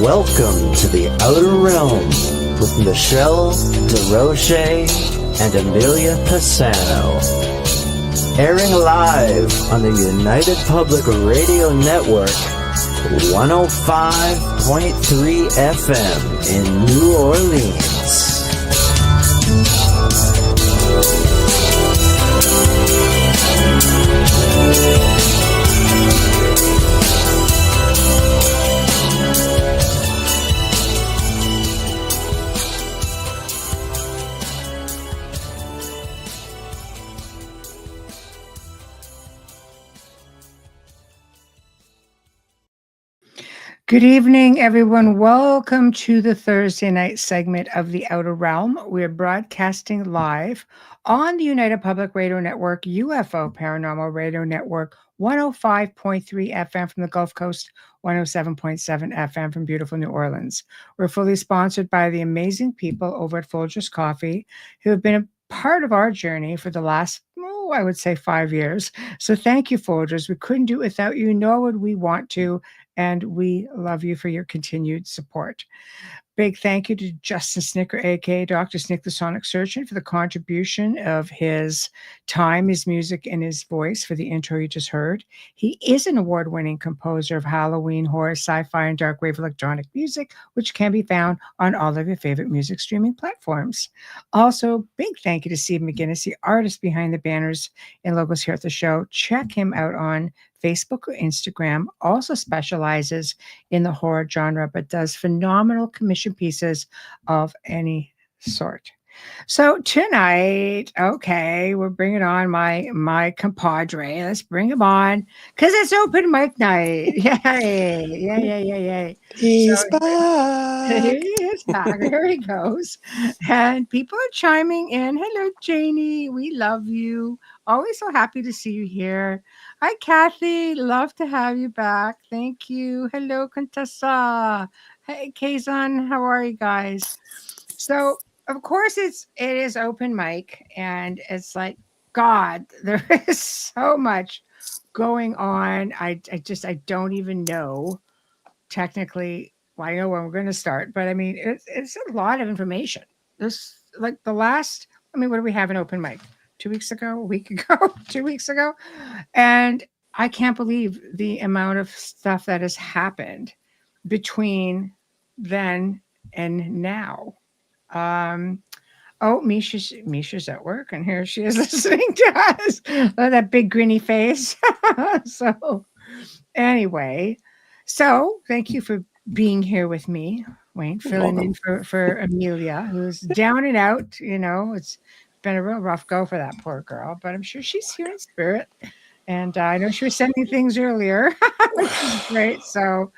Welcome to the Outer Realm with MicheleDerocher and Amelia Pisano. Airing live on the United Public Radio Network, 105.3 FM in New Orleans. Good evening, everyone. Welcome to the Thursday night segment of The Outer Realm. We're broadcasting live on the United Public Radio Network, UFO Paranormal Radio Network, 105.3 FM from the Gulf Coast, 107.7 FM from beautiful New Orleans. We're fully sponsored by the amazing people over at Folgers Coffee who have been a part of our journey for the last, I would say 5 years. So thank you, Folgers. We couldn't do it without you, nor would we want to. And we love you for your continued support. Big thank you to Justin Snicker, aka Dr. Snick the Sonic Surgeon, for the contribution of his time, his music, and his voice for the intro you just heard. He is an award-winning composer of Halloween, horror, sci-fi, and dark wave electronic music, which can be found on all of your favorite music streaming platforms. Also, big thank you to Steve McGinnis, the artist behind the banners and logos here at the show. Check him out on Facebook or Instagram. Also specializes in the horror genre, but does phenomenal commission pieces of any sort. So tonight, okay, we're bringing on my compadre. Let's bring him on because it's open mic night. Yay! Yay! He's back. He is back. There he goes. And people are chiming in. Hello, Janie. We love you. Always so happy to see you here. Hi, Kathy. Love to have you back. Thank you. Hello, Contessa. Hey, Kazan. How are you guys? So, of course, it is open mic, and it's like, God, there is so much going on. I don't even know technically. Well, I know where we're going to start, but I mean, it's a lot of information. This, like the last, I mean, what do we have in open mic? 2 weeks ago, a week ago, 2 weeks ago. And I can't believe the amount of stuff that has happened between then and now. Misha's at work, and here she is listening to us. Oh, that big grinny face. So anyway, so thank you for being here with me, Wayne, filling in for Amelia, who's down and out. You know, it's been a real rough go for that poor girl, but I'm sure she's here in spirit. And I know she was sending things earlier, which is great. So,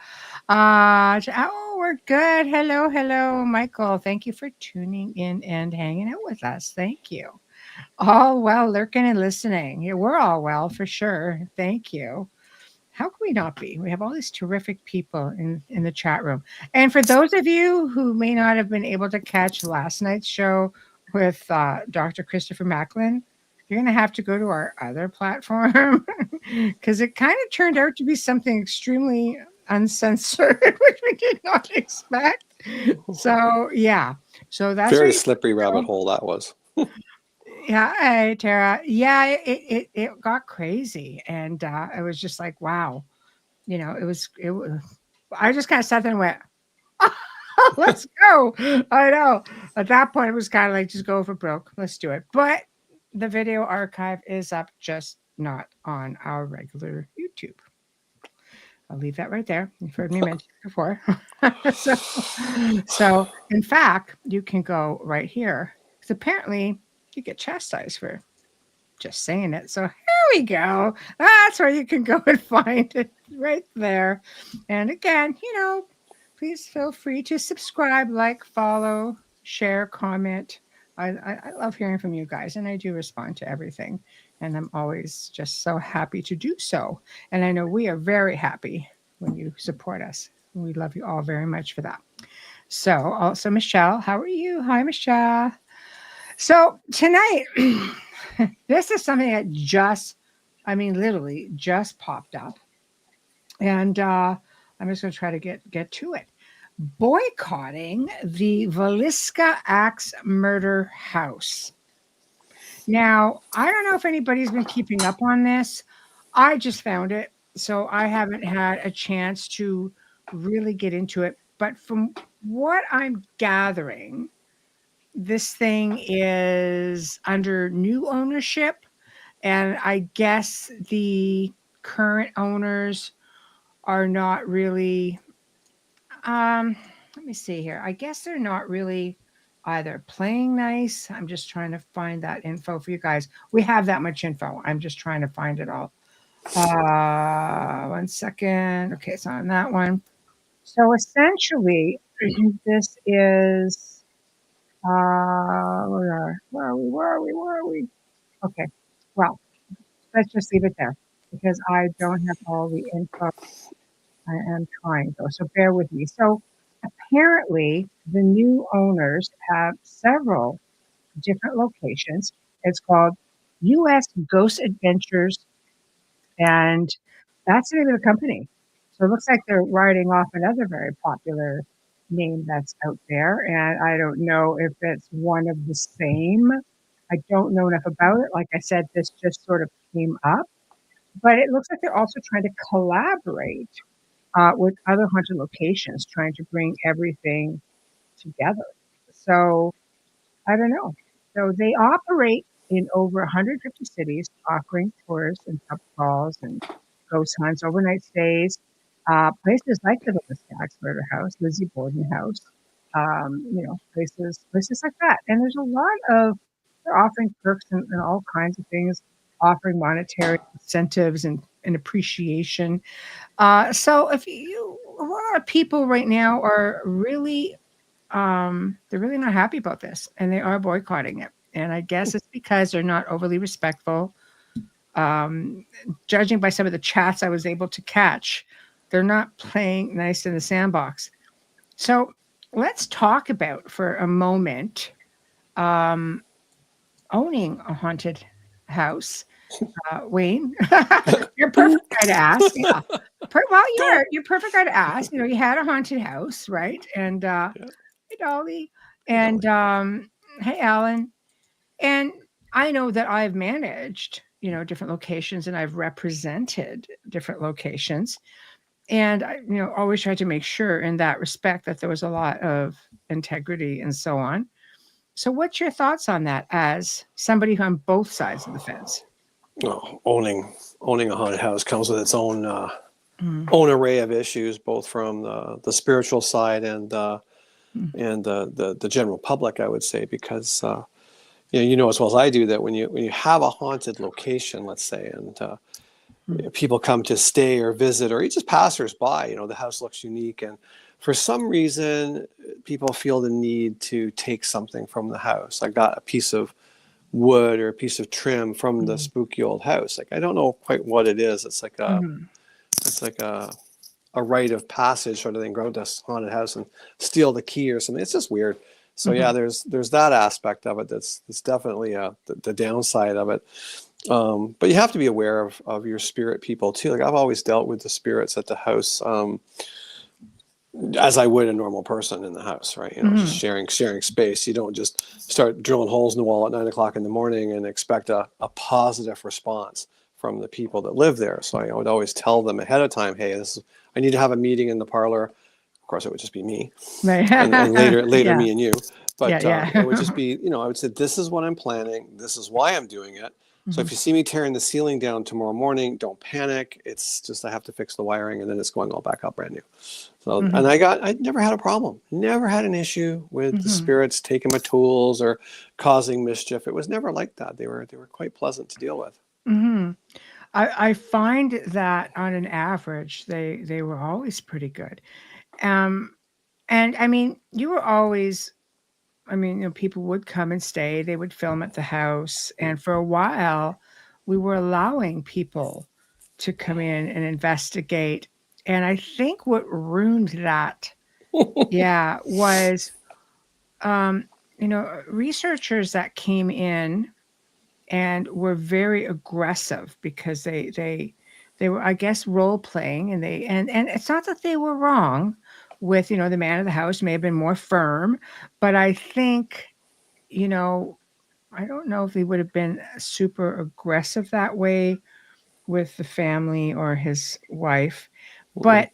we're good. Hello, Michael. Thank you for tuning in and hanging out with us. Thank you. All well, lurking and listening. Yeah, we're all well for sure. Thank you. How can we not be? We have all these terrific people in the chat room. And for those of you who may not have been able to catch last night's show with Dr. Christopher Macklin, you're going to have to go to our other platform because it kind of turned out to be something extremely uncensored, which we did not expect. So, yeah. So that's very slippery rabbit hole that was. Yeah, hey, Tara. Yeah, it got crazy. And it was just like, wow. You know, it was I just kind of sat there and went, let's go. I know. At that point, it was kind of like, just go for broke. Let's do it. But the video archive is up, just not on our regular YouTube. I'll leave that right there. You've heard me mention it before. So, in fact, you can go right here. Because apparently, you get chastised for just saying it. So, here we go. That's where you can go and find it right there. And again, you know, please feel free to subscribe, like, follow, share, comment. I love hearing from you guys, and I do respond to everything. And I'm always just so happy to do so. And I know we are very happy when you support us. We love you all very much for that. So also, Michelle, how are you? Hi, Michelle. So tonight, this is something that literally just popped up. And I'm just going to try to get to it. boycotting the Villisca Axe Murder House. Now, I don't know if anybody's been keeping up on this. I just found it, so I haven't had a chance to really get into it. But from what I'm gathering, this thing is under new ownership, and I guess the current owners are not really let me see here. I guess they're not really either playing nice. I'm just trying to find that info for you guys. We have that much info. I'm just trying to find it all. 1 second. Okay, it's on that one. So essentially, this is where are we? Okay. Well, let's just leave it there because I don't have all the info. I am trying though, so bear with me. So apparently, the new owners have several different locations. It's called U.S. Ghost Adventures, and that's the name of the company. So it looks like they're writing off another very popular name that's out there, and I don't know if it's one of the same. I don't know enough about it. Like I said, this just sort of came up, but it looks like they're also trying to collaborate with other haunted locations, trying to bring everything together. So I don't know. So they operate in over 150 cities, offering tours and pub crawls and ghost hunts, overnight stays, places like the Villisca Murder House, Lizzie Borden House, places like that. And there's a lot of they're offering perks and all kinds of things, offering monetary incentives and appreciation. So if you, a lot of people right now are really, they're really not happy about this, and they are boycotting it. And I guess it's because they're not overly respectful. Judging by some of the chats I was able to catch, they're not playing nice in the sandbox. So let's talk about for a moment owning a haunted house. Wayne, you're a perfect guy to ask. Yeah. You're perfect guy to ask. You know, you had a haunted house, right? And hey, Dolly, and hey, Alan, and I know that I've managed, different locations, and I've represented different locations, and I, always tried to make sure in that respect that there was a lot of integrity and so on. So, what's your thoughts on that as somebody on both sides of the fence? Oh, owning a haunted house comes with its own own array of issues, both from the spiritual side and the general public, I would say, because you know as well as I do that when you have a haunted location, let's say, and people come to stay or visit, or just passers-by, the house looks unique, and for some reason people feel the need to take something from the house. I got a piece of wood or a piece of trim from the spooky old house. Like, I don't know quite what it is. It's like a rite of passage sort of thing. Go to this haunted house and steal the key or something. It's just weird. So yeah, there's that aspect of it. That's definitely the downside of it. But you have to be aware of your spirit people too. Like, I've always dealt with the spirits at the house as I would a normal person in the house, right? Just sharing space. You don't just start drilling holes in the wall at 9 o'clock in the morning and expect a positive response from the people that live there. So I would always tell them ahead of time, hey, I need to have a meeting in the parlor. Of course, it would just be me, right? and later Yeah. me and you. But Yeah. it would just be, I would say, this is what I'm planning. This is why I'm doing it. So if you see me tearing the ceiling down tomorrow morning, don't panic. It's just I have to fix the wiring, and then it's going all back up brand new. So and I never had a problem, never had an issue with the spirits taking my tools or causing mischief. It was never like that. They were quite pleasant to deal with. I find that on an average, they were always pretty good. And I mean, you were always. I mean, people would come and stay. They would film at the house, and for a while, we were allowing people to come in and investigate. And I think what ruined that, was researchers that came in and were very aggressive because they were, I guess, role playing, and and it's not that they were wrong, with, the man of the house may have been more firm, but I think, I don't know if he would have been super aggressive that way with the family or his wife. Mhm. But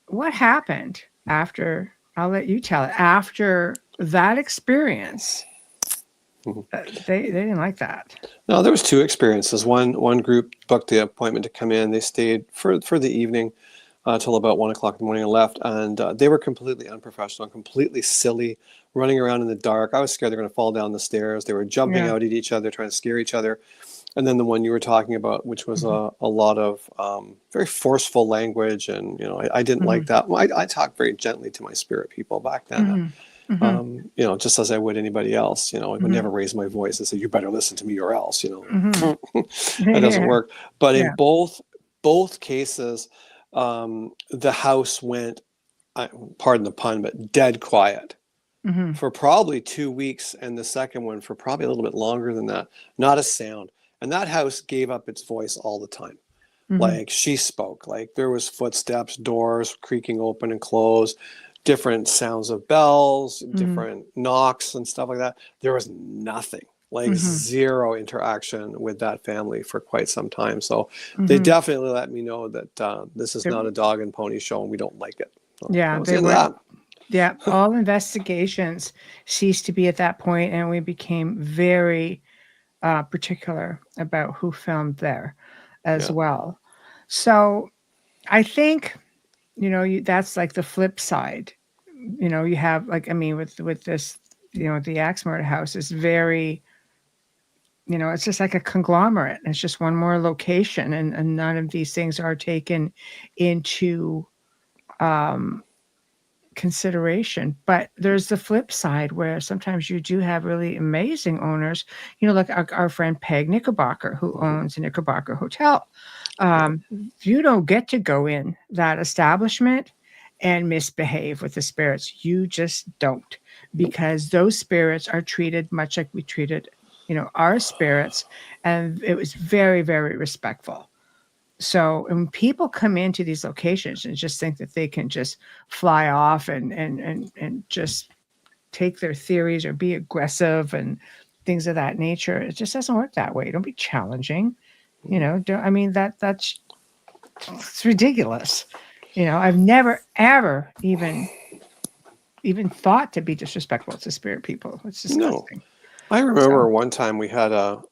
what happened after, I'll let you tell it, after that experience? Mhm. They didn't like that. No, there was two experiences. One group booked the appointment to come in. They stayed for the evening till about 1 o'clock in the morning and left. And they were completely unprofessional, completely silly, running around in the dark. I was scared they were going to fall down the stairs. They were jumping Yeah. out at each other, trying to scare each other. And then the one you were talking about, which was a lot of very forceful language. And, I didn't Mm-hmm. like that. Well, I talked very gently to my spirit people back then. Mm-hmm. Mm-hmm. Just as I would anybody else, I would Mm-hmm. never raise my voice and say, you better listen to me or else, Mm-hmm. that doesn't Yeah. work. But in Yeah. both cases, the house went, pardon the pun, but dead quiet Mm-hmm. for probably 2 weeks. And the second one for probably a little bit longer than that, not a sound. And that house gave up its voice all the time. Mm-hmm. Like she spoke, like there was footsteps, doors creaking open and close, different sounds of bells, different knocks and stuff like that. There was nothing, like Mm-hmm. zero interaction with that family for quite some time. So they Mm-hmm. definitely let me know that this is not a dog and pony show and we don't like it. So Yeah, that was they the end of were. that. Yeah, all investigations ceased to be at that point, and we became very particular about who filmed there as Yeah. well. So I think, that's like the flip side. You have like, I mean, with this, the axe murder house is very, it's just like a conglomerate. It's just one more location, and none of these things are taken into consideration. But there's the flip side where sometimes you do have really amazing owners, like our friend Peg Knickerbocker, who owns a Knickerbocker Hotel. You don't get to go in that establishment and misbehave with the spirits. You just don't, because those spirits are treated much like we treated, our spirits, and it was very, very respectful. So when people come into these locations and just think that they can just fly off and just take their theories or be aggressive and things of that nature, it just doesn't work that way. Don't be challenging. Don't, I mean, that's it's ridiculous. I've never ever even thought to be disrespectful to spirit people. It's No, disgusting. I remember So, one time we had a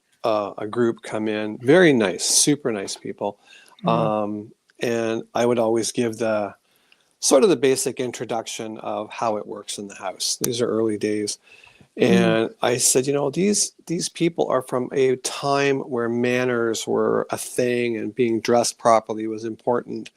group come in, very nice, super nice people. mhm, And I would always give the sort of the basic introduction of how it works in the house. These are early days. mhm, And I said, these people are from a time where manners were a thing and being dressed properly was important.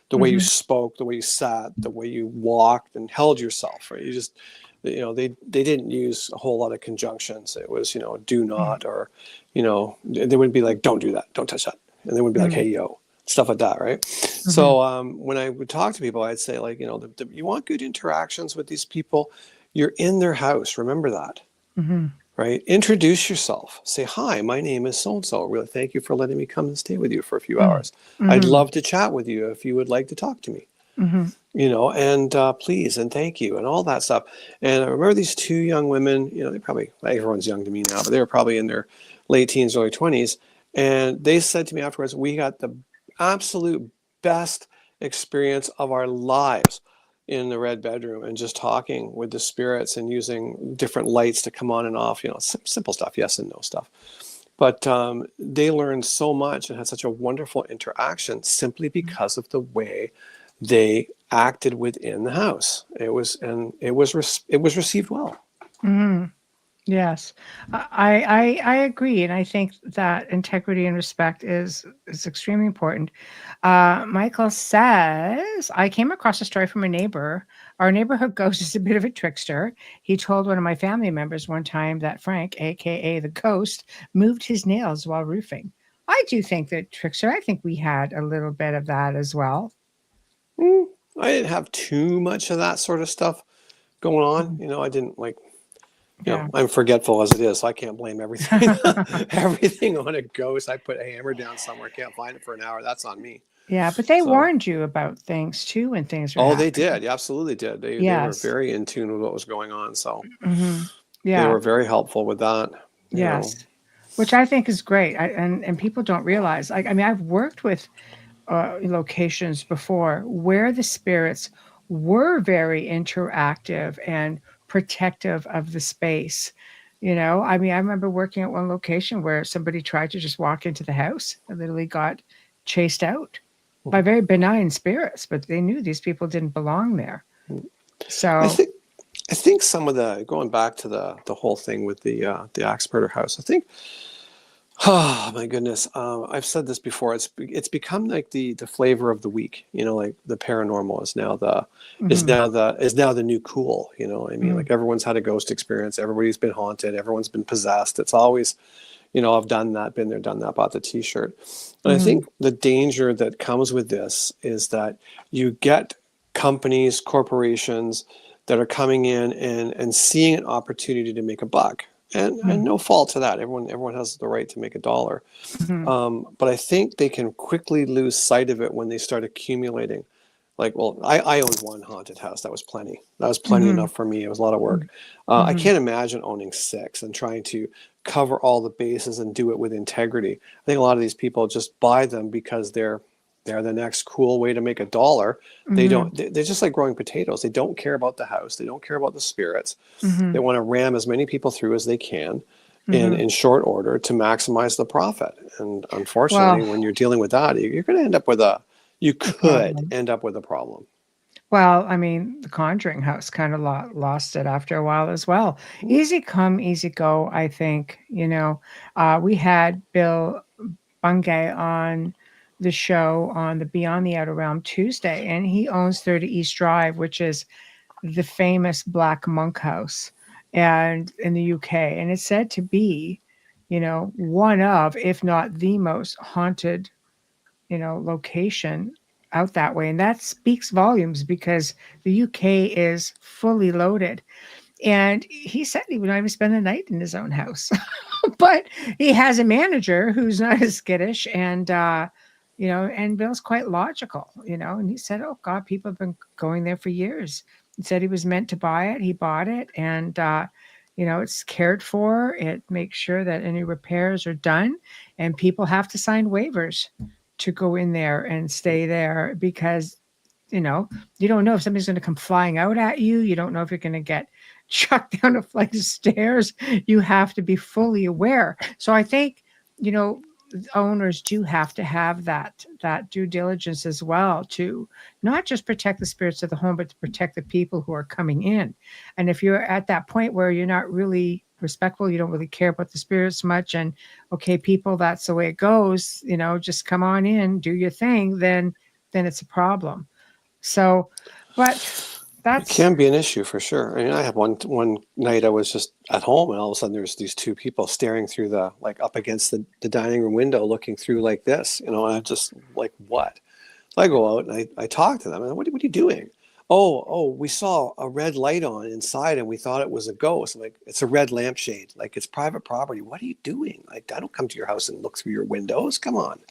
The way you mhm, spoke, the way you sat, the way you walked and held yourself, right? You just, they didn't use a whole lot of conjunctions. It was, do mhm, not, or, they wouldn't be like, don't do that, don't touch that. And they wouldn't be like, mhm, hey, yo, stuff like that, right? mhm, So when I would talk to people, I'd say, like, you want good interactions with these people, you're in their house. Remember that, mhm, right? Introduce yourself. Say, hi, my name is so-and-so. Really, thank you for letting me come and stay with you for a few mhm, hours. I'd mhm, love to chat with you if you would like to talk to me, mhm, and please and thank you and all that stuff. And I remember these two young women, they probably, everyone's young to me now, but they were probably in their late teens, early 20s. And they said to me afterwards, we got the absolute best experience of our lives in the red bedroom and just talking with the spirits and using different lights to come on and off, simple stuff, yes and no stuff. But they learned so much and had such a wonderful interaction simply because of the way they acted within the house. It was received well. mhm. Yes, I agree, and I think that integrity and respect is extremely important. Michael says, I came across a story from a neighbor. Our neighborhood ghost is a bit of a trickster. He told one of my family members one time that Frank, aka the ghost, moved his nails while roofing. I do think that trickster. I think we had a little bit of that as well. Mm, I didn't have too much of that sort of stuff going on. Mhm. I didn't like, Yeah. I'm forgetful as it is, so I can't blame everything everything on a ghost. I put a hammer down somewhere, can't find it for an hour. That's on me. Yeah, but they So, warned you about things too when things were oh, they happening. did. Absolutely did. They were Yes. very in tune with what was going on. So Hmm. they Yeah. were very helpful with that. You know, Yes. Which I think is great. And people don't realize. I mean, I've worked with locations before where the spirits were very interactive and protective of the space. I mean, I remember working at one location where somebody tried to just walk into the house and literally got chased out by very benign spirits, but they knew these people didn't belong there. I So, think I think some of the going back to the whole thing with the axe murder house. I think, oh my goodness, I've said this before. It's become like the flavor of the week. You know, like the paranormal is now the mhm, is now the new cool. You know, I mean, mhm, like everyone's had a ghost experience. Everybody's been haunted. Everyone's been possessed. It's always, you know, I've done that, been there, done that, bought the T-shirt. And I mhm, think the danger that comes with this is that you get companies, corporations that are coming in and seeing an opportunity to make a buck. And mhm, no fault to that. Everyone has the right to make a dollar. mhm, But I think they can quickly lose sight of it when they start accumulating. Like, well, I owned one haunted house. That was plenty. That was plenty mhm, enough for me. It was a lot of work. I mhm. can't imagine owning six and trying to cover all the bases and do it with integrity. I think a lot of these people just buy them because they're the next cool way to make a dollar. They Mhm, don't. They're just like growing potatoes. They don't care about the house. They don't care about the spirits. They mhm, want to ram as many people through as they can mhm. in short order to maximize the profit. And unfortunately, Well, when you're dealing with that, you're going to end up with you the could problem. end up with a problem. Well, I mean, the Conjuring House kind of lost it after a while as well. Easy come, easy go, I think. We had Bill Bungay on the show on the Beyond the Outer Realm Tuesday, and he owns 30 East Drive, which is the famous Black Monk House and in the UK. And it's said to be, one of, if not the most haunted location out that way. And that speaks volumes because the UK is fully loaded. And he said he would not even spend the night in his own house. But he has a manager who's not as skittish and Bill's quite logical, and he said, oh God, people have been going there for years. He said he was meant to buy it. He bought it and, it's cared for. It makes sure that any repairs are done and people have to sign waivers to go in there and stay there because you don't know if somebody's going to come flying out at you. You don't know if you're going to get chucked down a flight of stairs. You have to be fully aware. So I think, you know, owners do have to have that due diligence as well to not just protect the spirits of the home, but to protect the people who are coming in. And if you're at that point where you're not really respectful, you don't really care about the spirits much, and okay, people, that's the way it goes, just come on in, do your thing, then it's a problem. So, but It that's can be an issue for sure. I mean, I had one night I was just at home and all of a sudden there's these two people staring through like up against the dining room window looking through like this, and I'm just like, what? So I go out and I talk to them and what are you doing? Oh, we saw a red light on inside and we thought it was a ghost. I'm like, it's a red lampshade. Like, it's private property. What are you doing? Like, I don't come to your house and look through your windows. Come on.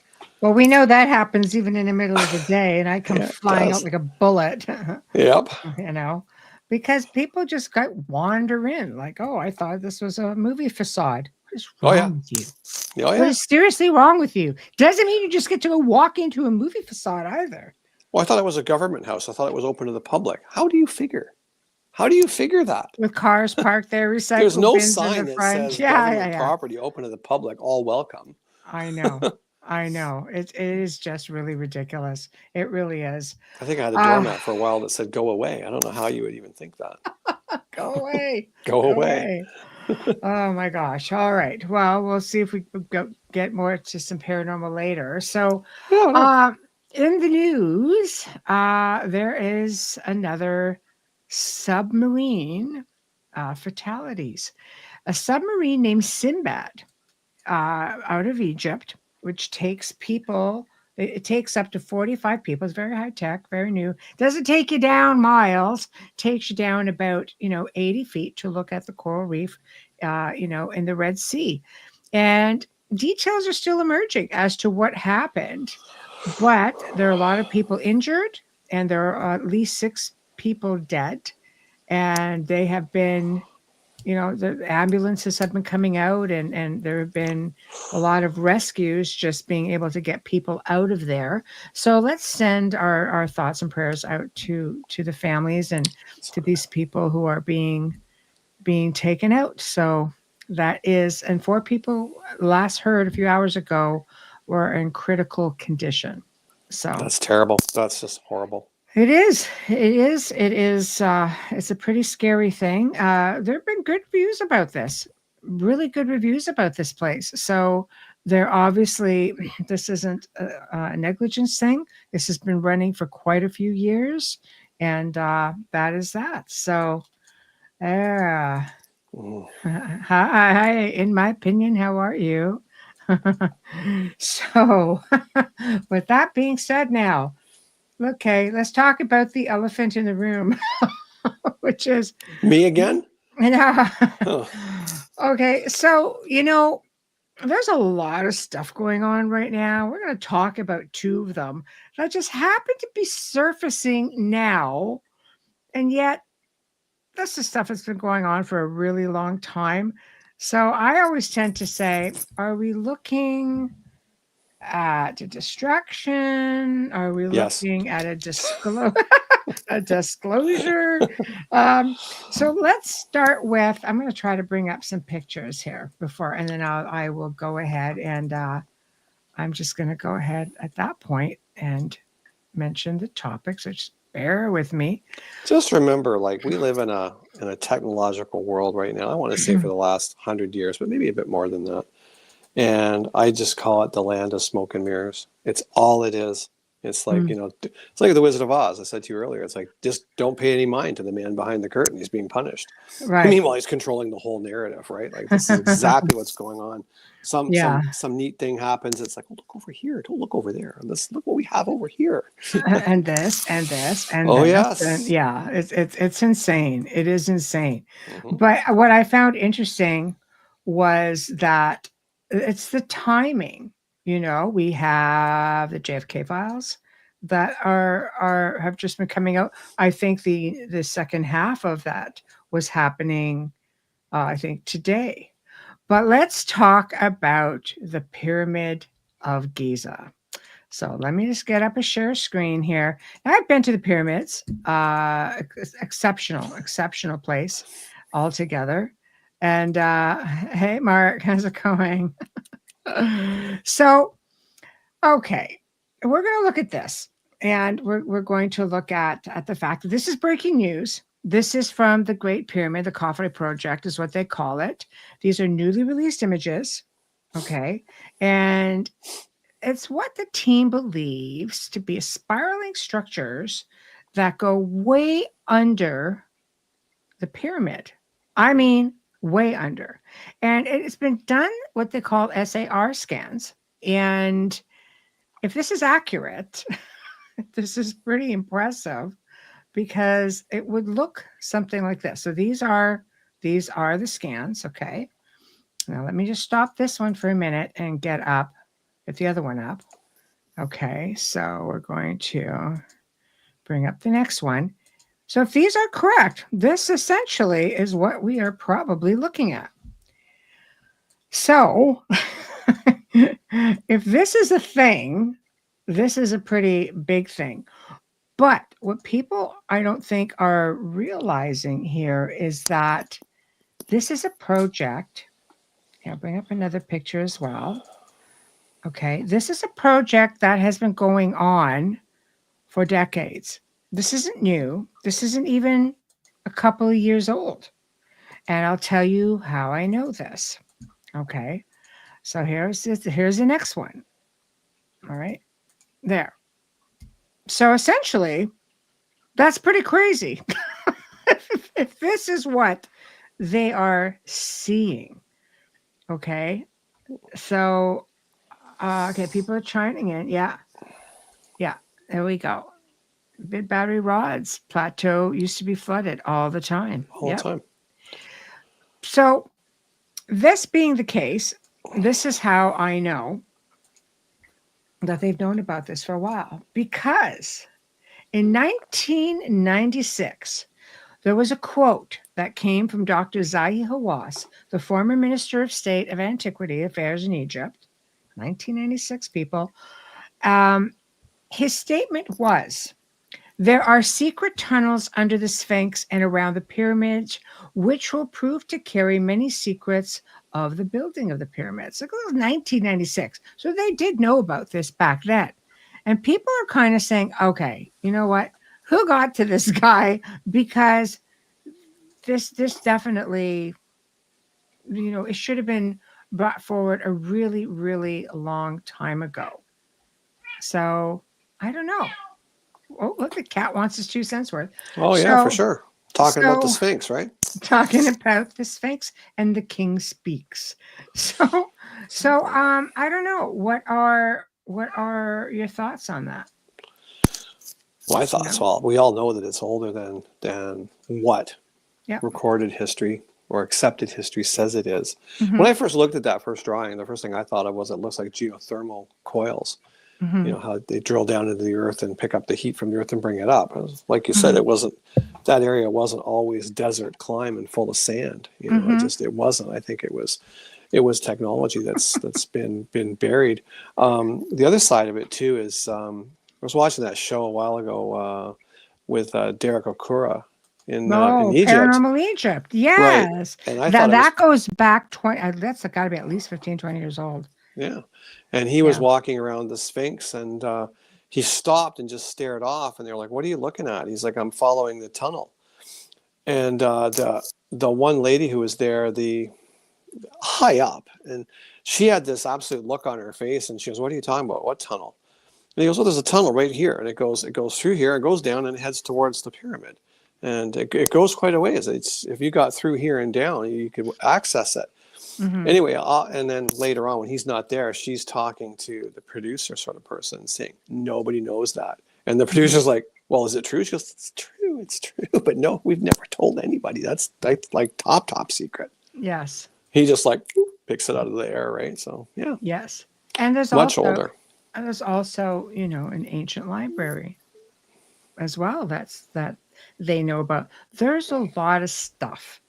well, we know that happens even in the middle of the day, and I come Yeah, it flying out does. like a bullet, Yep. you know, because people just got wander in like, oh, I thought this was a movie facade. What is Oh yeah. wrong with you? Oh What yeah. is seriously wrong with you? Doesn't mean you just get to go walk into a movie facade either. Well, I thought it was a government house. I thought it was open to the public. How do you figure? How do you figure that? With cars parked there, There's recycle no bins in the sign that front. says Yeah, yeah, government yeah. property open to the public, all welcome. I know. I know. It is just really ridiculous. It really is. I think I had a Uh, doormat for a while that said "Go away." I don't know how you would even think that. Go away. Go Go away. away. Oh my gosh. All right. Well, we'll see if we can get more to some paranormal later. So, No, no. uh, in the news, there is another submarine fatalities. A submarine named Sinbad out of Egypt, which takes people. It takes up to 45 people. It's very high tech, very new. Doesn't take you down miles. Takes you down about 80 feet to look at the coral reef, in the Red Sea, and details are still emerging as to what happened. But there are a lot of people injured, and there are at least 6 people dead. And they have been, the ambulances have been coming out, and there have been a lot of rescues just being able to get people out of there. So let's send our thoughts and prayers out to the families and to these people who are being taken out. So that is, and 4 people last heard a few hours ago were in critical condition. So That's terrible. That's just horrible. it is. It is. It is. It's a pretty scary thing. There have been good reviews about this, really good reviews about this place. So they're obviously, this isn't a negligence thing. This has been running for quite a few years, and that is that. So, yeah. Hi, in my opinion, how are you? So, with that being said, now, okay, let's talk about the elephant in the room, which is Me again? Huh. Okay, so there's a lot of stuff going on right now. We're going to talk about 2 of them that just happen to be surfacing now, and yet this is stuff that's been going on for a really long time. So I always tend to say, are we looking at a distraction? Are we Yes. looking at a disclosure? So let's start with, I'm going to try to bring up some pictures here before, and then I will go ahead and I'm just going to go ahead at that point and mention the topics. So just bear with me. Just remember, like, we live in a technological world right now. I want to say for the last 100 years, but maybe a bit more than that. And I just call it the land of smoke and mirrors. It's all it is. It's like, it's like the Wizard of Oz. I said to you earlier, it's like, just don't pay any mind to the man behind the curtain. He's being punished. Right. Meanwhile, he's controlling the whole narrative, right? Like, this is exactly what's going on. Some neat thing happens. It's like, oh, look over here. Don't look over there. Look what we have over here. And this and this and oh, this. yes. And yeah, it's insane. It is insane. But what I found interesting was that it's the timing. We have the JFK files that have just been coming out. I think the second half of that was happening, I think today. But let's talk about the Pyramid of Giza. So let me just get up a share screen here. Now, I've been to the pyramids. Exceptional place altogether. And hey, Mark, how's it going? So, okay, we're going to look at this, and we're going to look at the fact that this is breaking news. This is from the Great Pyramid, the Khafre Project is what they call it. These are newly released images, okay? And it's what the team believes to be spiraling structures that go way under the pyramid. I mean, way under. And it's been done what they call SAR scans. And if this is accurate, this is pretty impressive because it would look something like this. So these are the scans, okay? Now let me just stop this one for a minute and get the other one up. Okay, so we're going to bring up the next one. So if these are correct, this essentially is what we are probably looking at. So if this is a thing, this is a pretty big thing. But what people, I don't think, are realizing here is that this is a project. I'll bring up another picture as well. Okay, this is a project that has been going on for decades. This isn't new. This isn't even a couple of years old. And I'll tell you how I know this. Okay, so here's the next one. All right, there. So essentially, that's pretty crazy. if this is what they are seeing. Okay, so okay, people are chiming in. Yeah, there we go. Big battery rods plateau used to be flooded all the time. All the time. So this being the case, this is how I know that they've known about this for a while, because in 1996, there was a quote that came from Dr. Zahi Hawass, the former Minister of State of Antiquity Affairs in Egypt, 1996, people. His statement was, "There are secret tunnels under the Sphinx and around the pyramids, which will prove to carry many secrets of the building of the pyramids." Like, it was 1996. So they did know about this back then. And people are kind of saying, okay, you know what? Who got to this guy? Because this definitely, it should have been brought forward a really, really long time ago. So I don't know. Oh, look, the cat wants his 2 cents worth. Oh yeah, for sure. Talking about the Sphinx, right? Talking about the Sphinx and the King speaks. So I don't know. What are your thoughts on that? My thoughts, well, we all know that it's older than what recorded history or accepted history says it is. Mm-hmm. When I first looked at that first drawing, the first thing I thought of was it looks like geothermal coils. Mm-hmm. You know, how they drill down into the earth and pick up the heat from the earth and bring it up. Like you said, that area wasn't always desert climb and full of sand. You know, it wasn't. I think it was technology that's been buried. The other side of it too is I was watching that show a while ago with Desrochers in Egypt. Paranormal Egypt. Yes. Right. And I that goes back 20. That's got to be at least 15, 20 years old. Yeah. And he was walking around the Sphinx, and he stopped and just stared off. And they're like, "What are you looking at?" He's like, "I'm following the tunnel." And the one lady who was there, the high up, and she had this absolute look on her face, and she goes, "What are you talking about? What tunnel?" And he goes, "Well, there's a tunnel right here, and it goes through here, it goes down, and it heads towards the pyramid, and it goes quite a ways. It's if you got through here and down, you could access it." Mm-hmm. Anyway, and then later on when he's not there, she's talking to the producer sort of person, saying nobody knows that, and the producer's like, "Well, is it true?" She goes, it's true, but no, we've never told anybody. That's like top secret." Yes. He just like picks it out of the air, right? So yeah. Yes, and there's much older. And there's also an ancient library as well that they know about. There's a lot of stuff,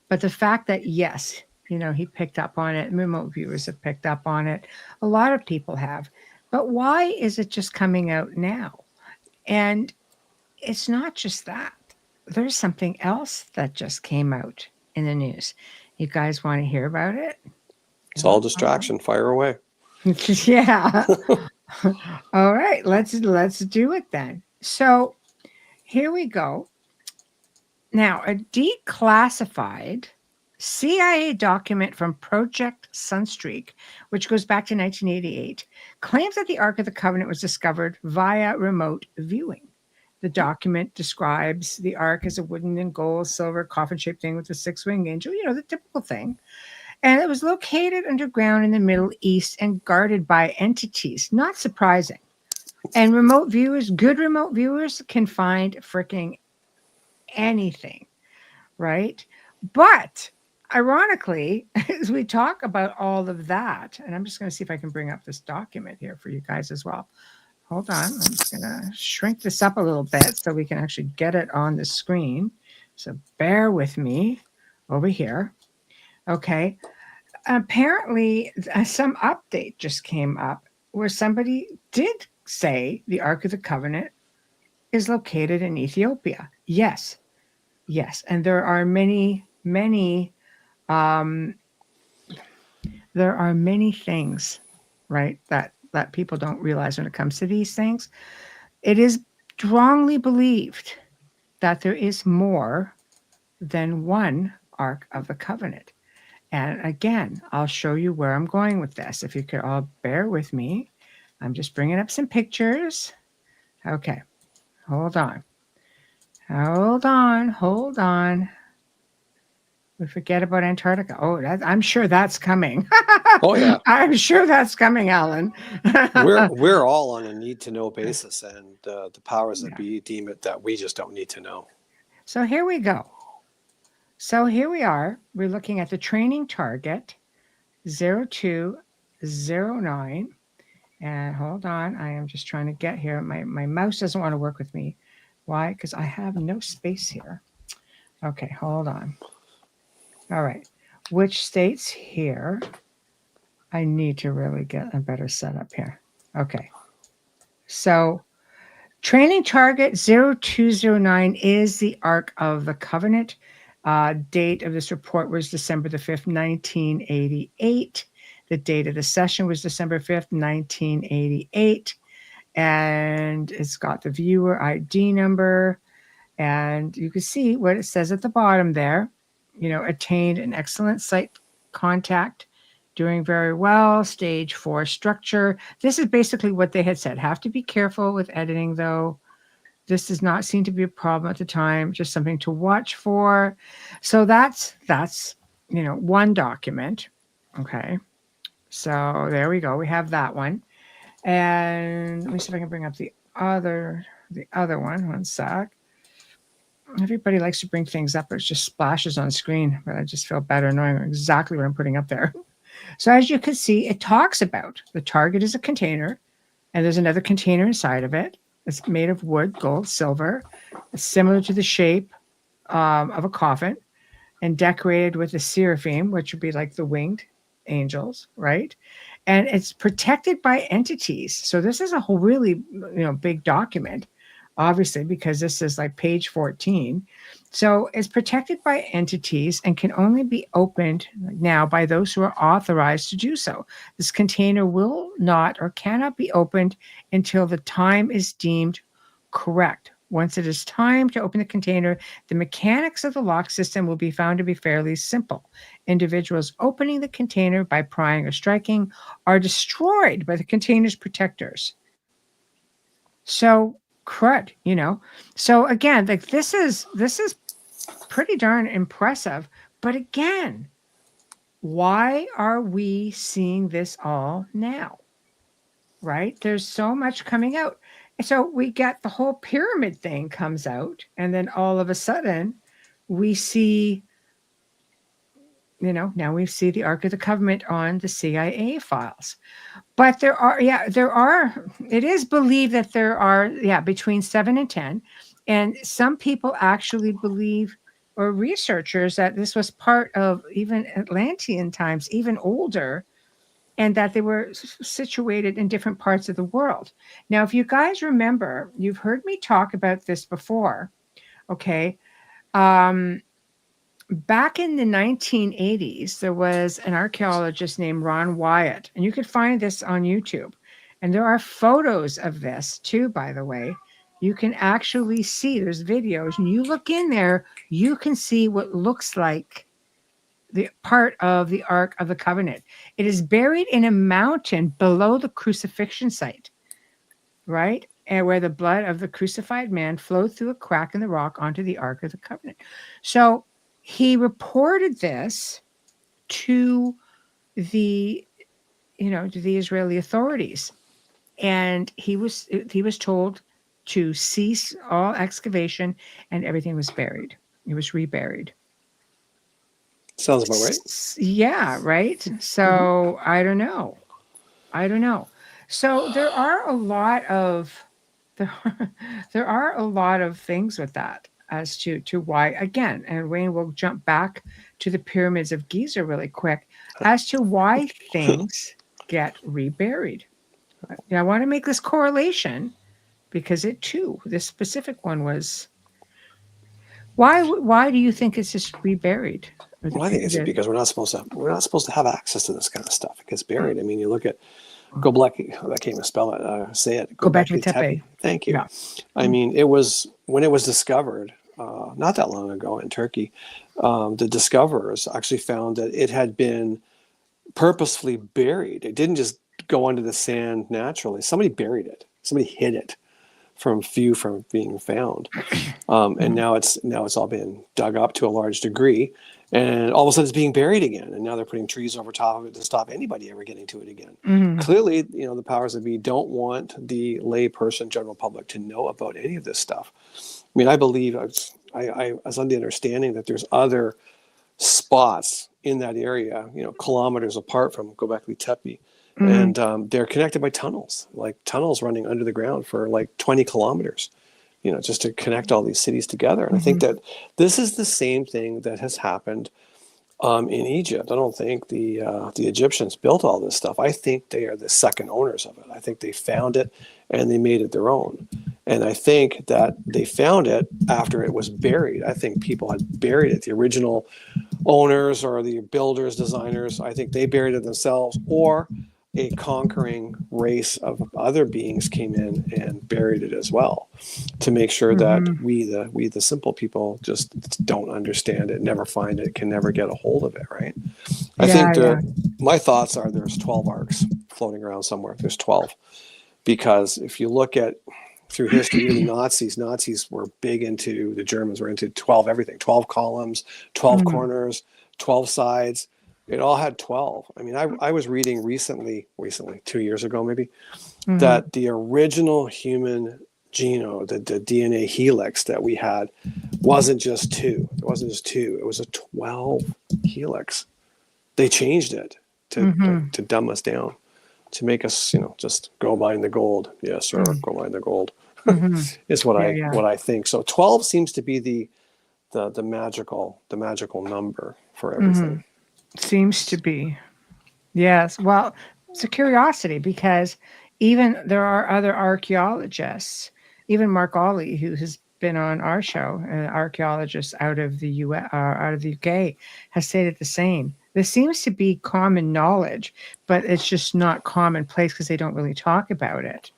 but the fact that yes, he picked up on it. Remote viewers have picked up on it. A lot of people have. But why is it just coming out now? And it's not just that. There's something else that just came out in the news. You guys want to hear about it? It's all distraction. Fire away. Yeah. All right. Let's do it then. So here we go. Now, a declassified CIA document from Project Sunstreak, which goes back to 1988, claims that the Ark of the Covenant was discovered via remote viewing. The document describes the Ark as a wooden and gold, silver, coffin-shaped thing with a six-winged angel, the typical thing. And it was located underground in the Middle East and guarded by entities. Not surprising. And good remote viewers can find freaking anything, right? But ironically, as we talk about all of that, and I'm just going to see if I can bring up this document here for you guys as well. Hold on. I'm just going to shrink this up a little bit so we can actually get it on the screen. So bear with me over here. Okay. Apparently, some update just came up where somebody did say the Ark of the Covenant is located in Ethiopia. Yes. And there are many things, right, that people don't realize when it comes to these things. It is strongly believed that there is more than one Ark of the Covenant. And again, I'll show you where I'm going with this. If you could all bear with me. I'm just bringing up some pictures. Okay. Hold on. We forget about Antarctica. Oh, I'm sure that's coming. Oh yeah, I'm sure that's coming, Alan. we're all on a need to know basis, and the powers that be deem it that we just don't need to know. So here we go. So here we are. We're looking at the training target 0209, And hold on, I am just trying to get here. My mouse doesn't want to work with me. Why? Because I have no space here. Okay, hold on. All right. Which states here? I need to really get a better setup here. Okay. So training target 0209 is the Ark of the Covenant. Date of this report was December the 5th, 1988. The date of the session was December 5th, 1988. And it's got the viewer ID number. And you can see what it says at the bottom there. Attained an excellent site contact, doing very well. Stage 4 structure. This is basically what they had said. Have to be careful with editing, though. This does not seem to be a problem at the time, just something to watch for. So that's one document. Okay. So there we go. We have that one. And let me see if I can bring up the other one. One sec. Everybody likes to bring things up. It just splashes on screen, but I just feel better knowing exactly what I'm putting up there. So as you can see, it talks about the target is a container, and there's another container inside of it. It's made of wood, gold, silver. It's similar to the shape of a coffin, and decorated with a seraphim, which would be like the winged angels, right? And it's protected by entities. So this is a whole really big document, obviously, because this is like page 14. So it's protected by entities and can only be opened now by those who are authorized to do so. This container will not or cannot be opened until the time is deemed correct. Once it is time to open the container, the mechanics of the lock system will be found to be fairly simple. Individuals opening the container by prying or striking are destroyed by the container's protectors. So, crud, So again, like this is pretty darn impressive. But again, why are we seeing this all now? Right? There's so much coming out. So we get the whole pyramid thing comes out, and then all of a sudden we see, now we see the Ark of the Covenant on the CIA files. But it is believed that there are, between 7 and 10. And some people actually believe, or researchers, that this was part of even Atlantean times, even older, and that they were situated in different parts of the world. Now, if you guys remember, you've heard me talk about this before, okay? Back in the 1980s, there was an archaeologist named Ron Wyatt, and you could find this on YouTube. And there are photos of this too, by the way. You can actually see, there's videos, and you look in there, you can see what looks like the part of the Ark of the Covenant. It is buried in a mountain below the crucifixion site, right? And where the blood of the crucified man flowed through a crack in the rock onto the Ark of the Covenant. So he reported this to the Israeli authorities, and he was told to cease all excavation, and everything was buried. It was reburied. Sounds about right. Yeah, right. So I don't know. So there are a lot of things with that as to why, again, and Wayne will jump back to the pyramids of Giza really quick as to why things get reburied. I want to make this correlation because this specific one was. Why do you think it's just reburied? Well, I think it's because we're not supposed to have access to this kind of stuff. It gets buried. I mean, you look at I can't even spell it. Say it. Göbekli Tepe. Thank you. Yeah. I mean, when it was discovered, not that long ago in Turkey, the discoverers actually found that it had been purposefully buried. It didn't just go under the sand naturally. Somebody buried it. Somebody hid it from being found. And now it's all been dug up to a large degree, and all of a sudden it's being buried again. And now they're putting trees over top of it to stop anybody ever getting to it again. Mm-hmm. Clearly, the powers that be don't want the lay person, general public, to know about any of this stuff. I mean, I believe I was under the understanding that there's other spots in that area, kilometers apart from Göbekli Tepe, And they're connected by tunnels, like tunnels running under the ground for like 20 kilometers, just to connect all these cities together. And I think that this is the same thing that has happened in Egypt. I don't think the Egyptians built all this stuff. I think they are the second owners of it. I think they found it and they made it their own. And I think that they found it after it was buried. I think people had buried it. The original owners or the builders, designers, I think they buried it themselves, or a conquering race of other beings came in and buried it as well, to make sure that we the simple people just don't understand it, never find it, can never get a hold of it, right? I think my thoughts are there's 12 arcs floating around somewhere. There's 12. Because if you look at through history, even the Nazis were big into, the Germans were into 12 everything, 12 columns, 12 corners, 12 sides. It all had 12. I mean, I was reading recently, 2 years ago maybe, that the original human genome, the DNA helix that we had, wasn't just two. It wasn't just two. It was a 12 helix. They changed it to dumb us down, to make us, just go mine the gold. Yes, sir, go mine the gold. Is what I think. So 12 seems to be the magical number for everything. Seems to be. Yes. Well, it's a curiosity, because even there are other archaeologists, even Mark Ollie, who has been on our show, an archaeologist out of the out of the UK, has stated the same. This seems to be common knowledge, but it's just not commonplace because they don't really talk about it.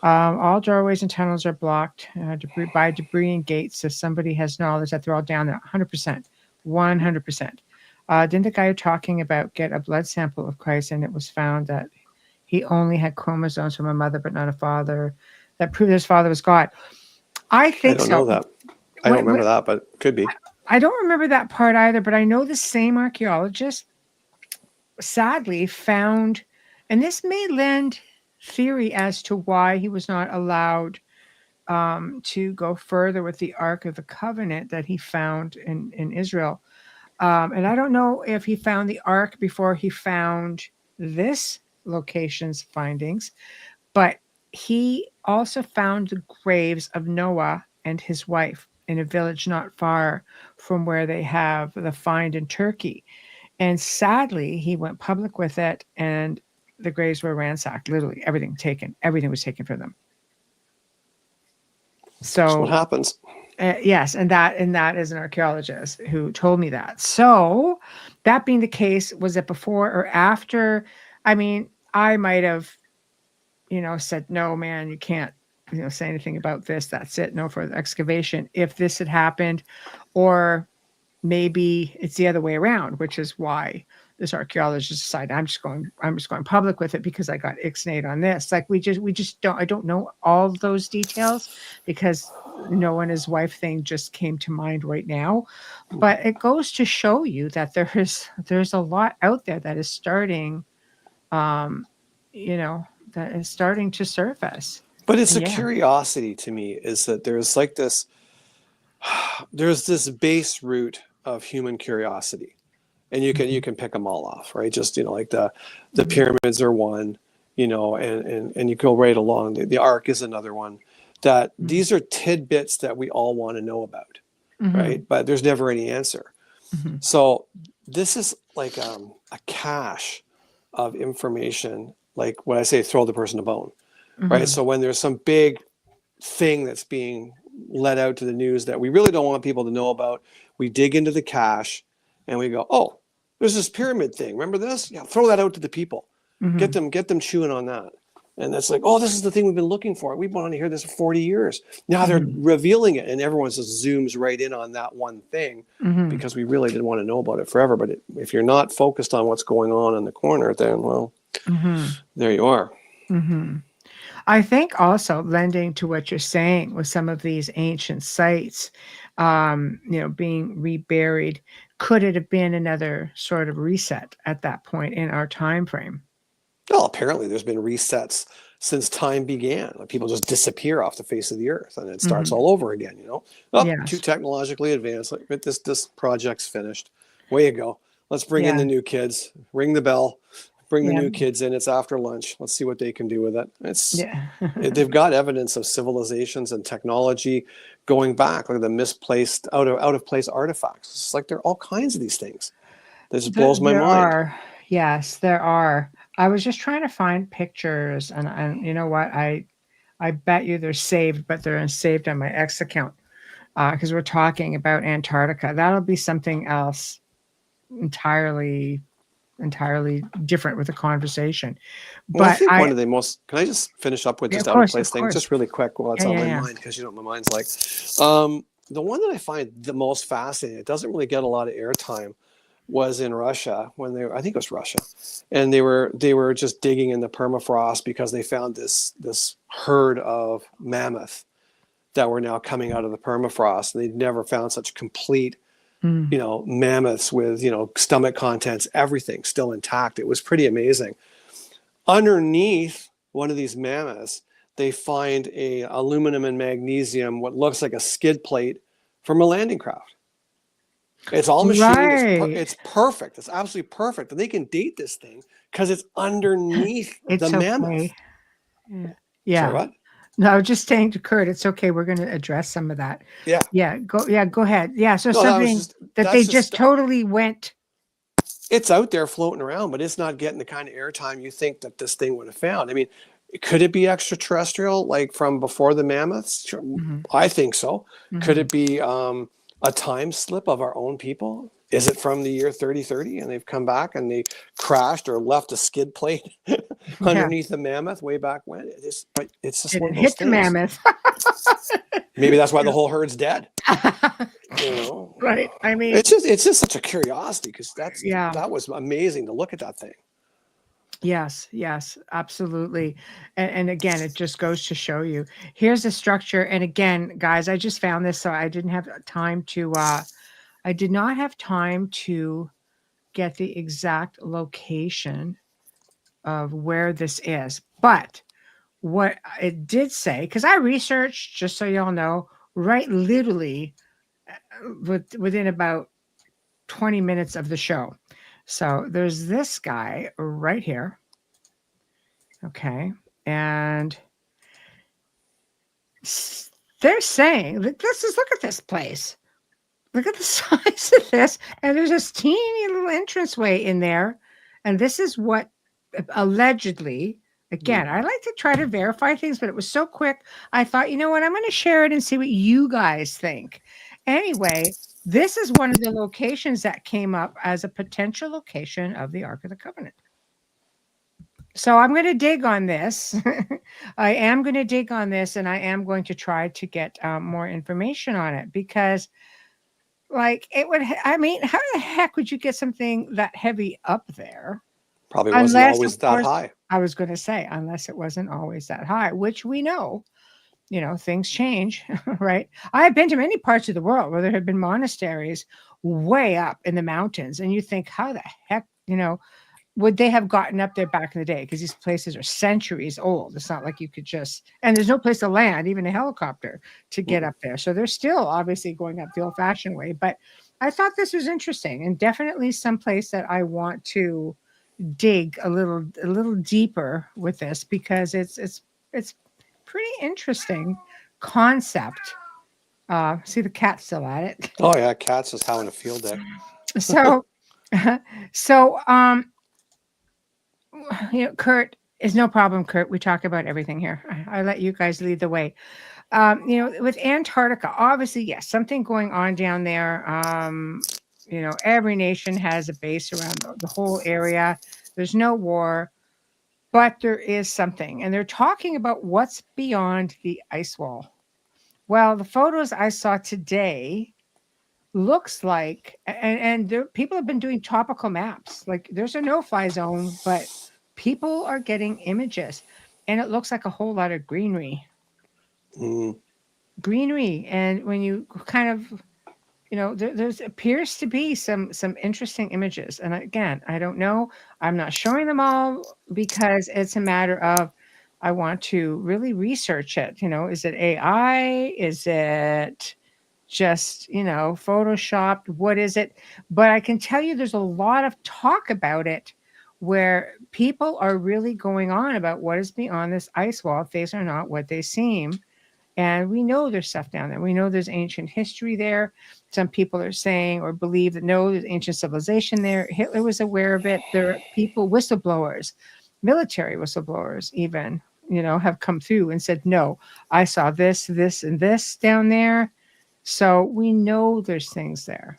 All doorways and tunnels are blocked by debris and gates. So somebody has knowledge that they're all down there. 100%. 100%. Didn't the guy talking about get a blood sample of Christ, and it was found that he only had chromosomes from a mother but not a father, that proved his father was God? I think so. I don't know that. I don't remember that, but could be. I don't remember that part either, but I know the same archaeologist sadly found, and this may lend theory as to why he was not allowed to go further with the Ark of the Covenant that he found in Israel. And I don't know if he found the Ark before he found this location's findings, but he also found the graves of Noah and his wife in a village not far from where they have the find in Turkey. And sadly, he went public with it, and the graves were ransacked. Literally, everything taken. Everything was taken from them. So that's what happens. Yes, and that is an archaeologist who told me that. So that being the case, was it before or after? I mean, I might have, said, no, man, you can't, say anything about this. That's it. No further excavation. If this had happened, or maybe it's the other way around, which is why this archaeologist decided I'm just going public with it because I got ixnayed on this. Like we just don't. I don't know all those details because Noah and his wife thing just came to mind right now. But it goes to show you that there's a lot out there that is starting, that is starting to surface. But it's a curiosity to me, is that there's like this, there's this base root of human curiosity, and you can pick them all off, right? Just, like the pyramids are one, and you go right along. The Ark is another one. That these are tidbits that we all want to know about, right? But there's never any answer. So this is like a cache of information, like when I say throw the person a bone, right? So when there's some big thing that's being let out to the news that we really don't want people to know about, we dig into the cache and we go, oh, there's this pyramid thing. Remember this? Yeah, throw that out to the people. Get them chewing on that. And that's like, oh, this is the thing we've been looking for. We've wanted to hear this for 40 years. Now they're revealing it, and everyone just zooms right in on that one thing because we really didn't want to know about it forever. But if you're not focused on what's going on in the corner, then, well, there you are. I think also lending to what you're saying with some of these ancient sites, being reburied, could it have been another sort of reset at that point in our time frame? Well, apparently there's been resets since time began. Like people just disappear off the face of the earth, and it starts all over again. Too technologically advanced. Like this project's finished. Way to go. Let's bring in the new kids. Ring the bell. Bring the Yeah. new kids in. It's after lunch. Let's see what they can do with it. Yeah. They've got evidence of civilizations and technology going back, like the misplaced, out of place artifacts. It's like there are all kinds of these things. This just blows my There mind. are. Yes, there are. I was just trying to find pictures, and you know what? I bet you they're saved, but they're saved on my X account because we're talking about Antarctica. That'll be something else entirely different with the conversation. Well, I But think one of the most, can I just finish up with yeah, just of out of course, place thing, just really quick while it's yeah, on my yeah. mind, because you know what my mind's like. The one that I find the most fascinating, it doesn't really get a lot of airtime, was in Russia when I think it was Russia, and they were just digging in the permafrost because they found this herd of mammoth that were now coming out of the permafrost. They'd never found such complete, Mm. mammoths with, stomach contents, everything still intact. It was pretty amazing. Underneath one of these mammoths, they find a aluminum and magnesium, what looks like a skid plate from a landing craft. It's all machined. Right. It's perfect. It's absolutely perfect. And they can date this thing because it's underneath It's the mammoth. okay. Yeah. Sorry, Yeah. what? No, I was just saying to Kurt, it's okay. We're going to address some of that. Yeah. Yeah. Go ahead. Yeah. So No, something that they just totally went. It's out there floating around, but it's not getting the kind of airtime you think that this thing would have found. I mean, could it be extraterrestrial, like from before the mammoths? Sure. Mhm. I think so. Mhm. Could it be a time slip of our own people? Is it from the year 3030 and they've come back and they crashed or left a skid plate underneath the mammoth way back when? But it's just one of those Hit things. the mammoth. Maybe that's why the whole herd's dead. Right. I mean, it's just such a curiosity because Yeah. that was amazing to look at that thing. Yes, absolutely. And again, it just goes to show you. Here's the structure. And again, guys, I just found this, so I did not have time to get the exact location of where this is. But what it did say, because I researched, just so y'all know, right literally within about 20 minutes of the show. So there's this guy right here. Okay. And they're saying, let's just look at this place. Look at the size of this. And there's this teeny little entranceway in there. And this is what allegedly, again, I like to try to verify things, but it was so quick. I thought, you know what? I'm going to share it and see what you guys think. Anyway, this is one of the locations that came up as a potential location of the Ark of the Covenant. So I'm going to dig on this. I am going to dig on this, and I am going to try to get more information on it because, like, it would. I mean, how the heck would you get something that heavy up there? Probably wasn't always that high. I was going to say, unless it wasn't always that high, which we know. Things change, right? I have been to many parts of the world where there have been monasteries way up in the mountains, and you think, how the heck, would they have gotten up there back in the day? Because these places are centuries old. It's not like you could and there's no place to land, even a helicopter, to get up there. So they're still obviously going up the old-fashioned way. But I thought this was interesting and definitely someplace that I want to dig a little deeper with this because it's pretty interesting concept. See the cat still at it. Oh yeah, cat's just having a field day. So Kurt is no problem. Kurt, we talk about everything here. I let you guys lead the way. With Antarctica, obviously, yes, something going on down there. Every nation has a base around the whole area. There's no war, but there is something, and they're talking about what's beyond the ice wall. Well, the photos I saw today looks like, and people have been doing topical maps. Like there's a no-fly zone, but people are getting images, and it looks like a whole lot of greenery. Greenery, and when you kind of, there's appears to be some interesting images. And again, I don't know. I'm not showing them all because it's a matter of I want to really research it. Is it AI? Is it just, photoshopped? What is it? But I can tell you there's a lot of talk about it where people are really going on about what is beyond this ice wall. Things are not what they seem. And we know there's stuff down there. We know there's ancient history there. Some people are saying or believe that no, there's ancient civilization there. Hitler was aware of it. There are people, whistleblowers, military whistleblowers even, have come through and said, no, I saw this, this, and this down there. So we know there's things there,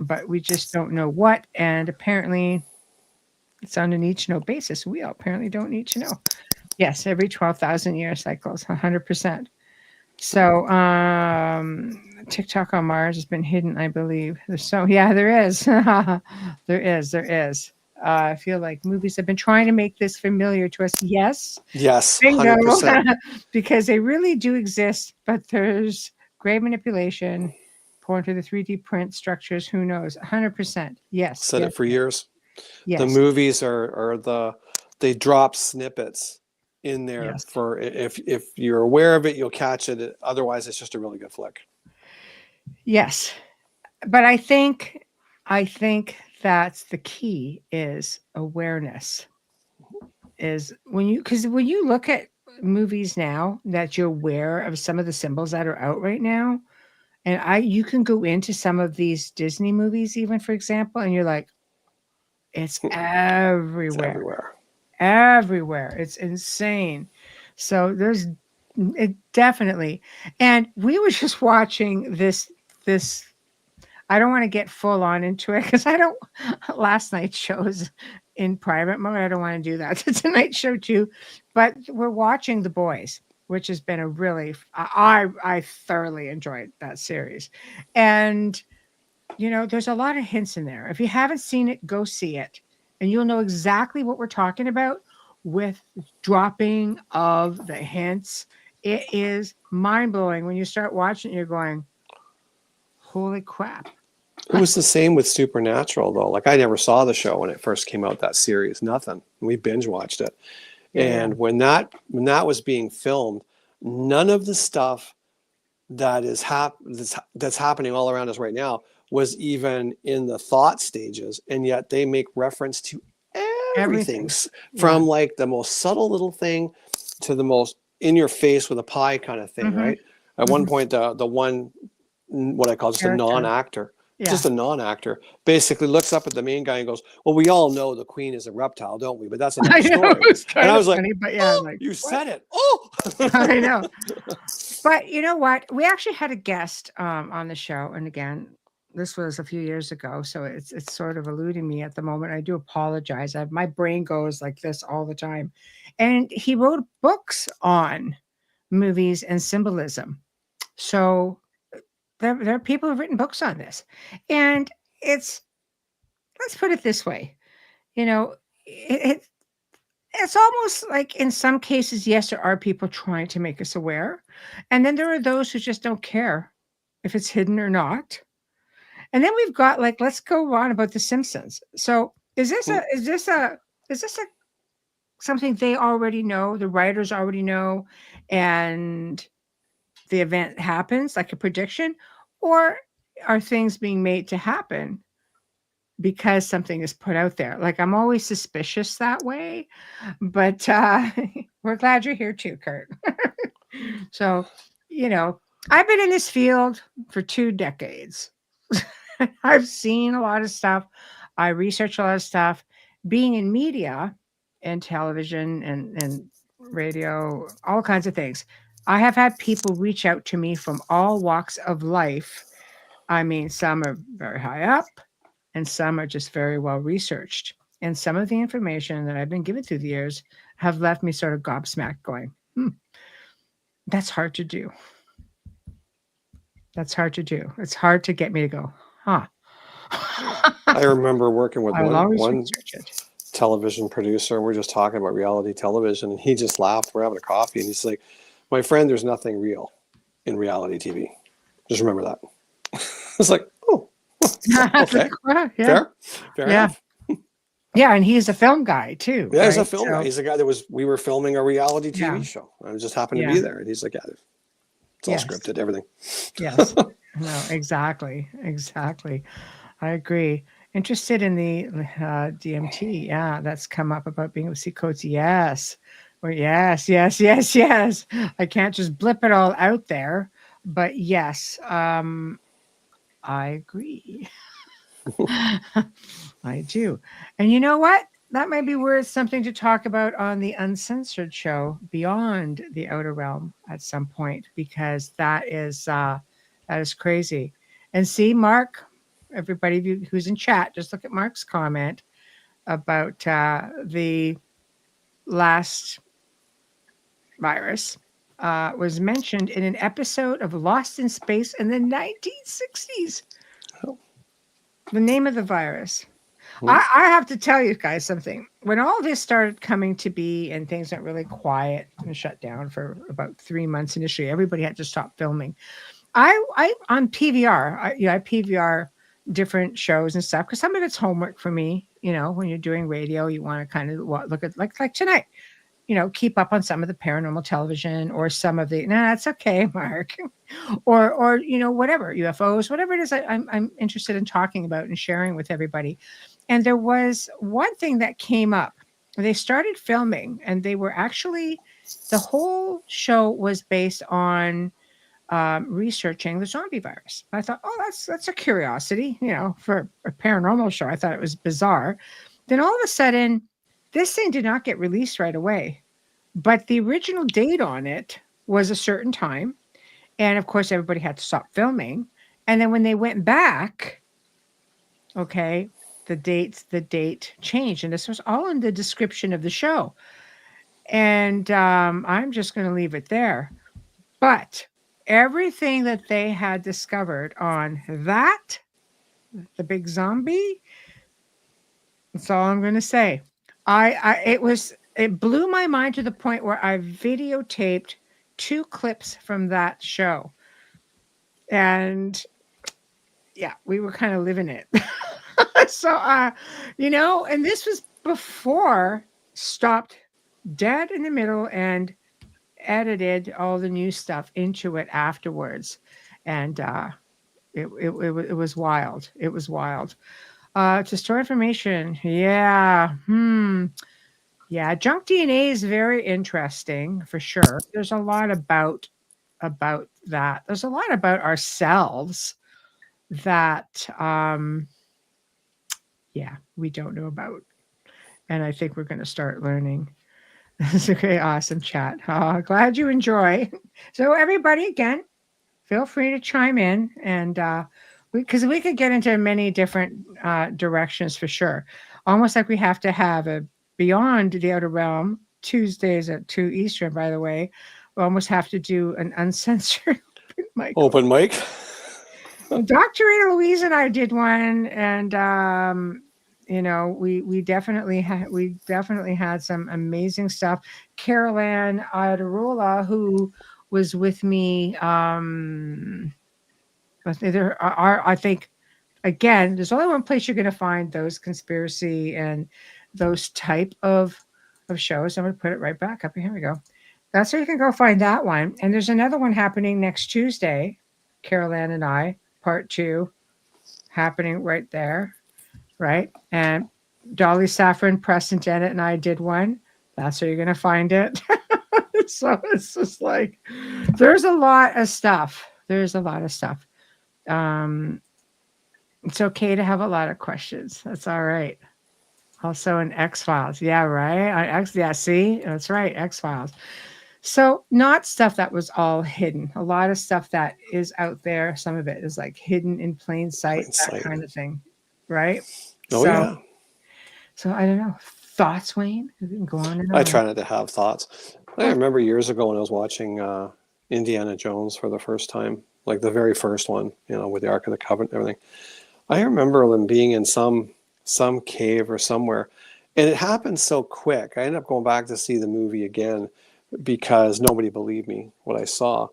but we just don't know what. And apparently it's on a need to know basis. We all apparently don't need to know. Yes, every 12,000 year cycles, 100%. So TikTok on Mars has been hidden, I believe. There is. there is. I feel like movies have been trying to make this familiar to us. Yes. Yes, Bingo. 100%. Because they really do exist, but there's grave manipulation, point to the 3D print structures. Who knows? 100%. Yes. Said yes, it for years. Yes. The movies they drop snippets in there Yes. for if you're aware of it, you'll catch it. Otherwise, it's just a really good flick. Yes. But I think that's the key is awareness. Is when you look at movies now that you're aware of some of the symbols that are out right now, and you can go into some of these Disney movies, even for example, and you're like, it's everywhere. It's everywhere. Everywhere. It's insane. So there's it definitely. And we were just watching this I don't want to get full on into it because I don't last night's shows in private mode. I don't want to do that. It's a night show too. But we're watching The Boys, which has been a really I thoroughly enjoyed that series. And there's a lot of hints in there. If you haven't seen it, go see it. And you'll know exactly what we're talking about with dropping of the hints. It is mind-blowing when you start watching it, you're going, holy crap. It was the same with Supernatural, though. Like, I never saw the show when it first came out, that series. Nothing. We binge watched it. Yeah. And when that was being filmed, none of the stuff that is that's happening all around us right now was even in the thought stages, and yet they make reference to everything. From like the most subtle little thing to the most in your face with a pie kind of thing, right? At one point, the one, what I call just a non-actor, just a non-actor, basically looks up at the main guy and goes, well, we all know the queen is a reptile, don't we? But that's another story. And I was like, but yeah, you said it. Oh, I know. But you know what? We actually had a guest on the show. And again, this was a few years ago. So it's sort of eluding me at the moment. I do apologize. My brain goes like this all the time. And he wrote books on movies and symbolism. So there are people who've written books on this. And let's put it this way. It's almost like in some cases, yes, there are people trying to make us aware. And then there are those who just don't care if it's hidden or not. And then we've got let's go on about The Simpsons. So is this something they already know, the writers already know, and the event happens like a prediction, or are things being made to happen because something is put out there? Like, I'm always suspicious that way, but we're glad you're here too, Kurt. So, I've been in this field for 2 decades. I've seen a lot of stuff. I research a lot of stuff. Being in media and television and radio, all kinds of things. I have had people reach out to me from all walks of life. I mean, some are very high up and some are just very well researched. And some of the information that I've been given through the years have left me sort of gobsmacked going, that's hard to do. That's hard to do. It's hard to get me to go, huh. I remember working with one it. television producer. We're just talking about reality television, and he just laughed. We're having a coffee, and he's like, my friend, there's nothing real in reality TV. Just remember that. It's like, oh, okay. Yeah. Fair enough. Yeah, and he's a film guy too. Yeah, right? he's a film guy. He's a guy we were filming a reality TV show. I just happened to be there. And he's like, it's all scripted, everything. Yes. No, exactly. I agree. Interested in the DMT. Yeah, that's come up about being able to see codes. Yes. Or yes, yes, yes, yes. I can't just blip it all out there. But yes, I agree. I do. And you know what? That might be worth something to talk about on the Uncensored show Beyond the Outer Realm at some point, because that is crazy. And see, Mark, everybody who's in chat, just look at Mark's comment about the last virus was mentioned in an episode of Lost in Space in the 1960s. Oh. The name of the virus. Hmm. I have to tell you guys something. When all this started coming to be and things went really quiet and shut down for about 3 months initially, everybody had to stop filming. I on PVR, I PVR different shows and stuff because some of it's homework for me. You know, when you're doing radio, you want to kind of look at like tonight. You know, keep up on some of the paranormal television or some of the. No, that's okay, Mark. or you know, whatever UFOs, whatever it is. I'm interested in talking about and sharing with everybody. And there was one thing that came up. They started filming, and they were actually the whole show was based on researching the zombie virus. I thought, oh, that's a curiosity, you know, for a paranormal show. I thought it was bizarre. Then all of a sudden, this thing did not get released right away, but the original date on it was a certain time, and of course, everybody had to stop filming. And then when they went back, okay, the date changed, and this was all in the description of the show. And I'm just going to leave it there. But everything that they had discovered on that, the big zombie, that's all I'm going to say. It blew my mind to the point where I videotaped 2 clips from that show. And yeah, we were kind of living it. So, you know, and this was before stopped dead in the middle and edited all the new stuff into it afterwards. And it was wild. It was wild. To store information. Yeah. Yeah. Junk DNA is very interesting for sure. There's a lot about that. There's a lot about ourselves that yeah, we don't know about. And I think we're going to start learning. That's a great, awesome chat. Oh, glad you enjoy. So everybody, again, feel free to chime in, and because we could get into many different directions for sure. Almost like we have to have a Beyond the Outer Realm Tuesdays at 2 Eastern, by the way. We almost have to do an uncensored open mic. Open mic. Well, Dr. Ada Louise and I did one, and you know, we definitely had some amazing stuff. Carol Ann Iadarola, who was with me, I think, again, there's only one place you're going to find those conspiracy and those type of shows. I'm going to put it right back up. Here we go. That's where you can go find that one. And there's another one happening next Tuesday. Carol Ann and I, part 2, happening right there. Right. And Dolly Saffron, Preston Dennett, and I did one. That's where you're going to find it. So it's just like, there's a lot of stuff. There's a lot of stuff. It's okay to have a lot of questions. That's all right. Also in X-Files. Yeah, right. Yeah, see, that's right. X-Files. So not stuff that was all hidden. A lot of stuff that is out there. Some of it is like hidden in plain sight, kind of thing. Right? Oh, yeah. So I don't know. Thoughts, Wayne? We can go on and on. I try not to have thoughts. I remember years ago when I was watching Indiana Jones for the first time, like the very first one, you know, with the Ark of the Covenant and everything. I remember them being in some cave or somewhere, and it happened so quick. I ended up going back to see the movie again because nobody believed me what I saw.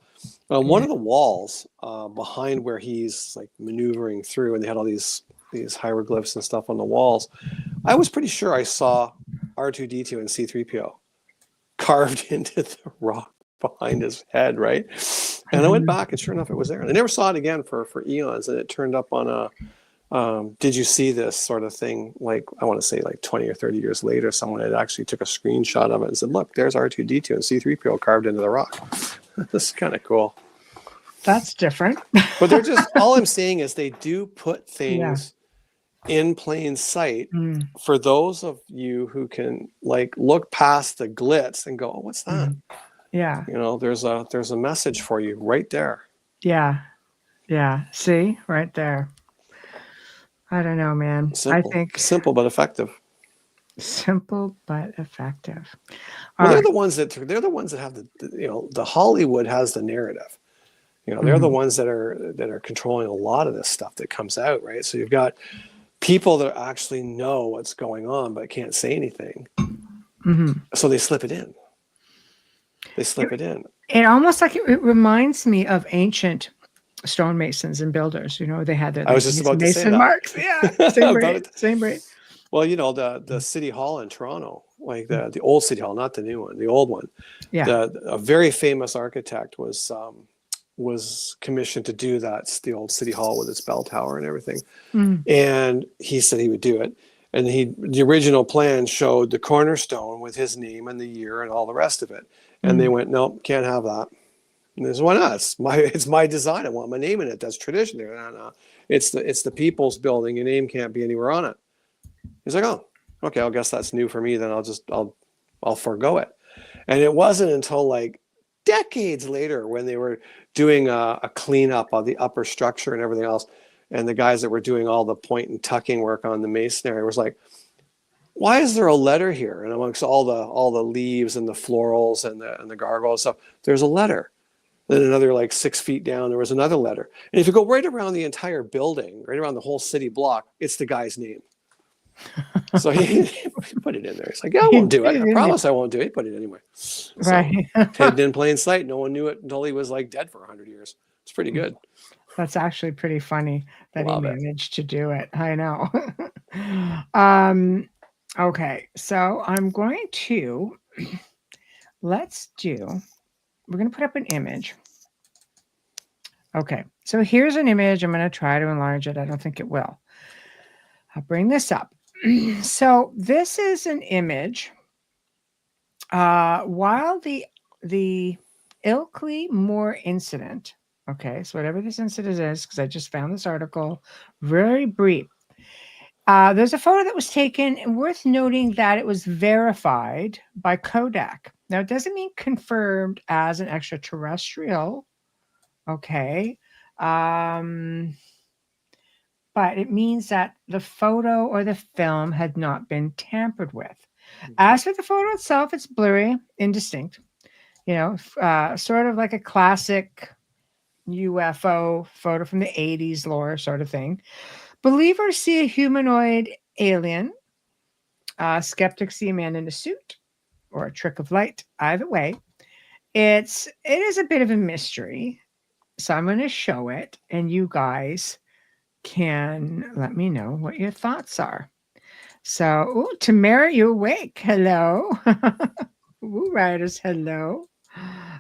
One of the walls behind where he's like maneuvering through, and they had all these hieroglyphs and stuff on the walls, I was pretty sure I saw R2-D2 and C-3PO carved into the rock behind his head, right? And I went back, and sure enough, it was there. And I never saw it again for eons, and it turned up on Did you see this sort of thing? Like, I want to say like 20 or 30 years later, someone had actually took a screenshot of it and said, look, there's R2-D2 and C-3PO carved into the rock. This is kind of cool. That's different. But they're just, all I'm saying is they do put Yeah. things in plain sight Mm, for those of you who can like look past the glitz and go, oh, what's that? yeah. You know, there's a message for you right there. Yeah. Yeah. See, right there. I don't know, man. I think Simple but effective. simple but effective. Well, All they're right. the ones that have the Hollywood has the narrative. You know, they're the ones that are controlling a lot of this stuff that comes out, right? So you've got people that actually know what's going on but can't say anything. So they slip it in. It almost like it reminds me of ancient stonemasons and builders. You know, they had their I was just about to say mason that. marks. Yeah, same rate. Same rate. Well, you know, the city hall in Toronto, like the old city hall, not the new one, the old one. Yeah. A very famous architect was commissioned to do that, the old city hall with its bell tower and everything. And he said he would do it. And the original plan showed the cornerstone with his name and the year and all the rest of it. And they went, no, can't have that. And this, why not? It's my design. I want my name in it. That's tradition there. No. It's the people's building. Your name can't be anywhere on it. He's like, oh, okay, I guess that's new for me. Then I'll forego it. And it wasn't until like decades later when they were doing a cleanup of the upper structure and everything else, and the guys that were doing all the point and tucking work on the masonry was like, why is there a letter here? And amongst all the leaves and the florals and the gargoyles stuff, there's a letter. Then another like 6 feet down, there was another letter. And if you go right around the entire building, right around the whole city block, it's the guy's name. So he put it in there. He's like, yeah, I won't do it. I promise I won't do it. He put it anyway. So, Right. hidden in plain sight. No one knew it until he was like dead for 100 years. It's pretty good. That's actually pretty funny that Love he it. managed to do it. I know. Okay, so I'm going to we're going to put up an image. Okay, so here's an image. I'm going to try to enlarge it. I don't think it will. I'll bring this up. So this is an image. While the Ilkley Moor incident, okay, so whatever this incident is, because I just found this article, very brief. There's a photo that was taken, and worth noting that it was verified by Kodak. Now, it doesn't mean confirmed as an extraterrestrial, okay, but it means that the photo or the film had not been tampered with. As for the photo itself, it's blurry, indistinct, you know, sort of like a classic UFO photo from the 80s lore sort of thing. Believers see a humanoid alien. Skeptics see a man in a suit or a trick of light. Either way, it is a bit of a mystery. So I'm going to show it, and you guys can let me know what your thoughts are. So, Tamara, you awake? Hello. Woo Riders, hello.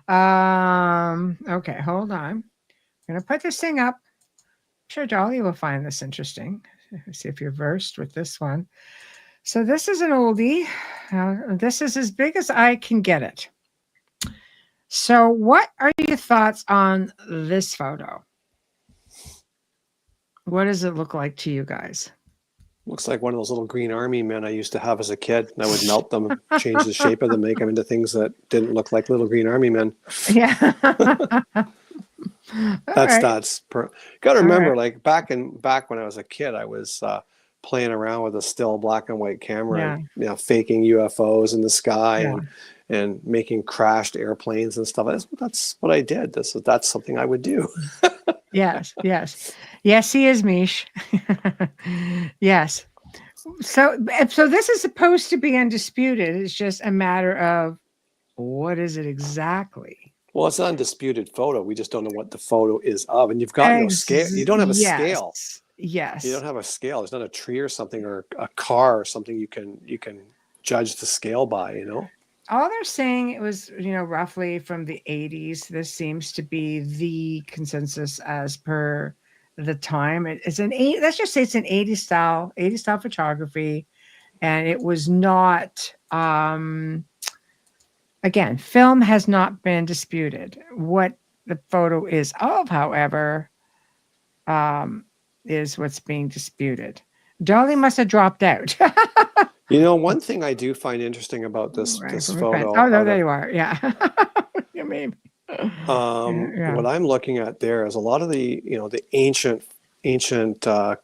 Okay, hold on. I'm going to put this thing up. I'm sure Dolly will find this interesting. Let's see if you're versed with this one. So this is an oldie. This is as big as I can get it. So what are your thoughts on this photo? What does it look like to you guys? Looks like one of those little green army men I used to have as a kid. And I would melt them, change the shape of them, make them into things that didn't look like little green army men. Yeah. Got to remember, like back when I was a kid, I was playing around with a still black and white camera, and, faking UFOs in the sky and making crashed airplanes and stuff. That's what I did. That's something I would do. Yes, he is, Mish. Yes. So this is supposed to be undisputed. It's just a matter of what is it exactly? Well, it's an undisputed photo. We just don't know what the photo is of, and you've got no scale. You don't have a scale. Yes. You don't have a scale. There's not a tree or something or a car or something you can judge the scale by. You know. All they're saying it was, roughly from the 80s. This seems to be the consensus as per the time. It's let's just say it's an 80s style photography. And it was not, again, film has not been disputed. What the photo is of, however, is what's being disputed. Dolly must have dropped out. One thing I do find interesting about this photo. Oh, no, there you are. Yeah. Maybe. What I'm looking at there is a lot of the ancient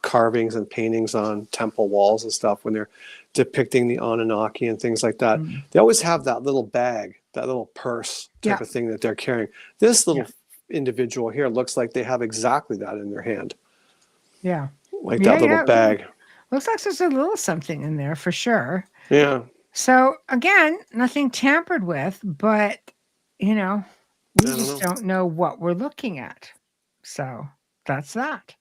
carvings and paintings on temple walls and stuff when they're depicting the Anunnaki and things like that. They always have that little bag, that little purse type of thing that they're carrying. This little individual here looks like they have exactly that in their hand. Yeah. Like that little bag. Looks like there's a little something in there for sure. Yeah. So again, nothing tampered with, but we just don't know what we're looking at. So that's that.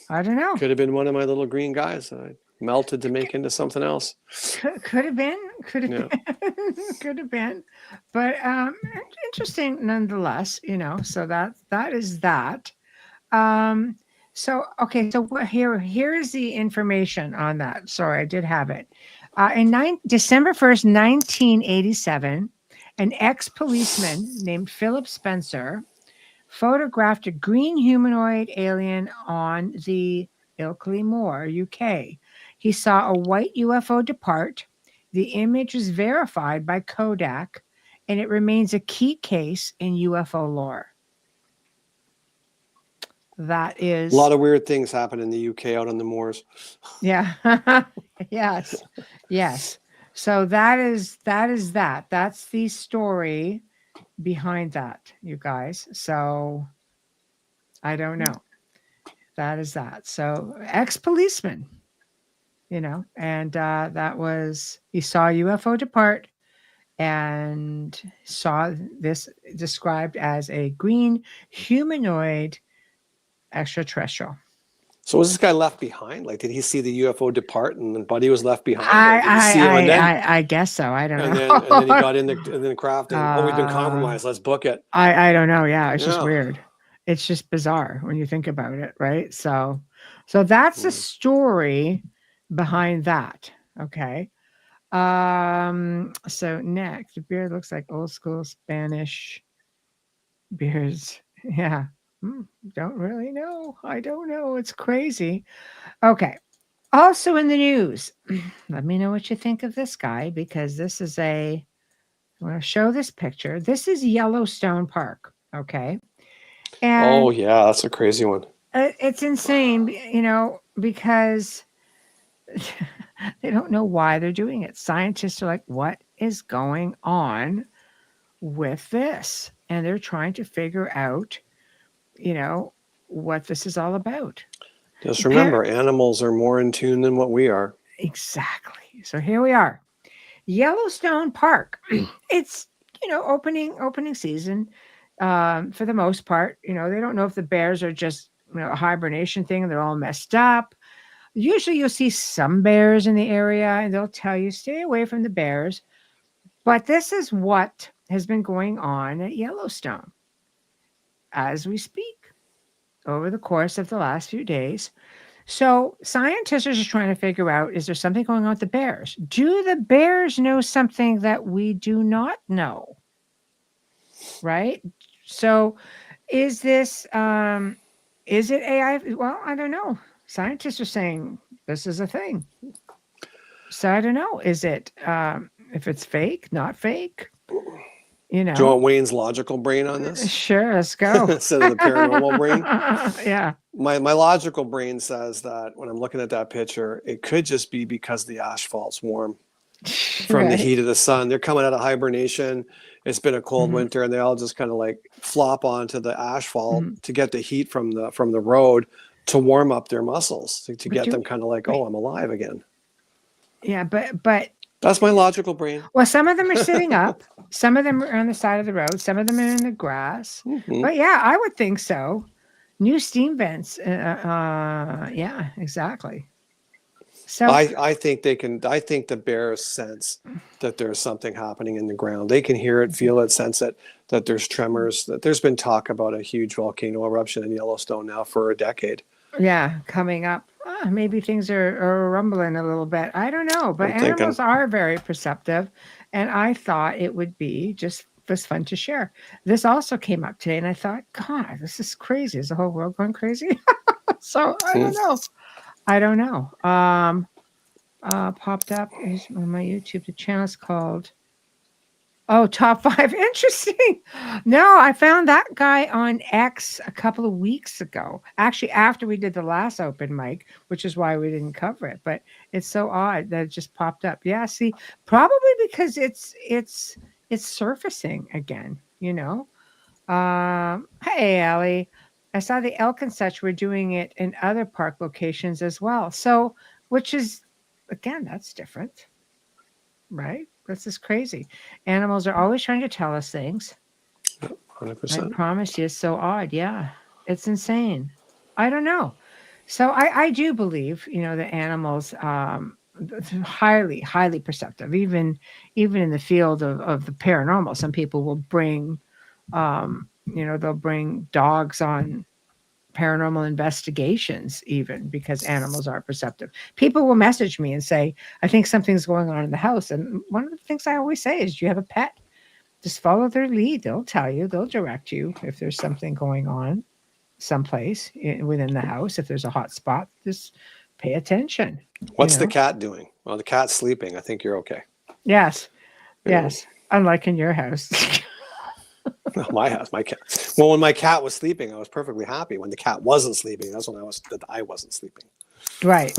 I don't know. Could have been one of my little green guys that I melted to make into something else. Could have been. Could have been. But interesting nonetheless, so that is that. So here is the information on that. Sorry, I did have it. December 1st, 1987, an ex-policeman named Philip Spencer photographed a green humanoid alien on the Ilkley Moor, UK. He saw a white UFO depart. The image was verified by Kodak, and it remains a key case in UFO lore. That is a lot of weird things happen in the UK out on the moors. Yeah. Yes. So that is that. That's the story behind that, you guys. So I don't know. That is that. So ex-policeman, and that was, he saw a UFO depart and saw this described as a green humanoid extraterrestrial. So was this guy left behind? Like, did he see the UFO depart and the buddy was left behind? I guess so. I don't know. And then he got in the craft and we've been compromised. Let's book it. I don't know. Yeah, it's just weird. It's just bizarre when you think about it, right? So that's the story behind that. Okay. So next, the beard looks like old school Spanish beards. Yeah. Don't really know. I don't know. It's crazy. Okay. Also in the news, let me know what you think of this guy, because this is I want to show this picture. This is Yellowstone Park. Okay. And that's a crazy one. It's insane, because they don't know why they're doing it. Scientists are like, what is going on with this? And they're trying to figure out what this is all about. Just remember, animals are more in tune than what we are. Exactly. So here we are. Yellowstone Park. It's, opening season for the most part. They don't know if the bears are just, a hibernation thing and they're all messed up. Usually you'll see some bears in the area and they'll tell you stay away from the bears. But this is what has been going on at Yellowstone as we speak over the course of the last few days. So scientists are just trying to figure out, is there something going on with the bears? Do the bears know something that we do not know? Right? So is this, is it AI? Well, I don't know. Scientists are saying this is a thing. So I don't know. Is it, if it's fake, not fake? Do you want Wayne's logical brain on this? Sure, let's go. Instead of the paranormal brain? Yeah. My logical brain says that when I'm looking at that picture, it could just be because the asphalt's warm from the heat of the sun. They're coming out of hibernation. It's been a cold winter, and they all just kind of like flop onto the asphalt to get the heat from the road to warm up their muscles, to get them kind of like, oh, I'm alive again. Yeah, but that's my logical brain. Well, some of them are sitting up. Some of them are on the side of the road. Some of them are in the grass. But yeah, I would think so. New steam vents. Yeah, exactly. So I think they can. I think the bears sense that there's something happening in the ground. They can hear it, feel it, sense it. That there's tremors. That there's been talk about a huge volcano eruption in Yellowstone now for a decade. yeah, coming up. Maybe things are rumbling a little bit. I don't know, but I'm thinking. animals are very perceptive, and I thought it would be just was fun to share. This also came up today, and I thought, God, this is crazy. Is the whole world going crazy? So I Hmm. don't know. I don't know. Popped up is on my YouTube. The channel is called Top Five. Interesting. No, I found that guy on X a couple of weeks ago. Actually, after we did the last open mic, which is why we didn't cover it. But it's so odd that it just popped up. Yeah, see, probably because it's surfacing again. Hey, Allie. I saw the elk and such were doing it in other park locations as well. So, which is, again, that's different, right? This is crazy. Animals are always trying to tell us things. I 100%. promise you, it's so odd. Yeah, it's insane. I don't know. So I do believe, the animals highly, highly perceptive. Even in the field of the paranormal, some people will bring, they'll bring dogs on paranormal investigations, even because animals are perceptive. People will message me and say, I think something's going on in the house. And one of the things I always say is, do you have a pet? Just follow their lead. They'll tell you, they'll direct you if there's something going on someplace within the house. If there's a hot spot, just pay attention. What's the cat doing? Well, the cat's sleeping. I think you're okay. Yes. Yeah. Yes. Unlike in your house. My house, my cat. Well, when my cat was sleeping, I was perfectly happy. When the cat wasn't sleeping, that's when I wasn't sleeping. Right.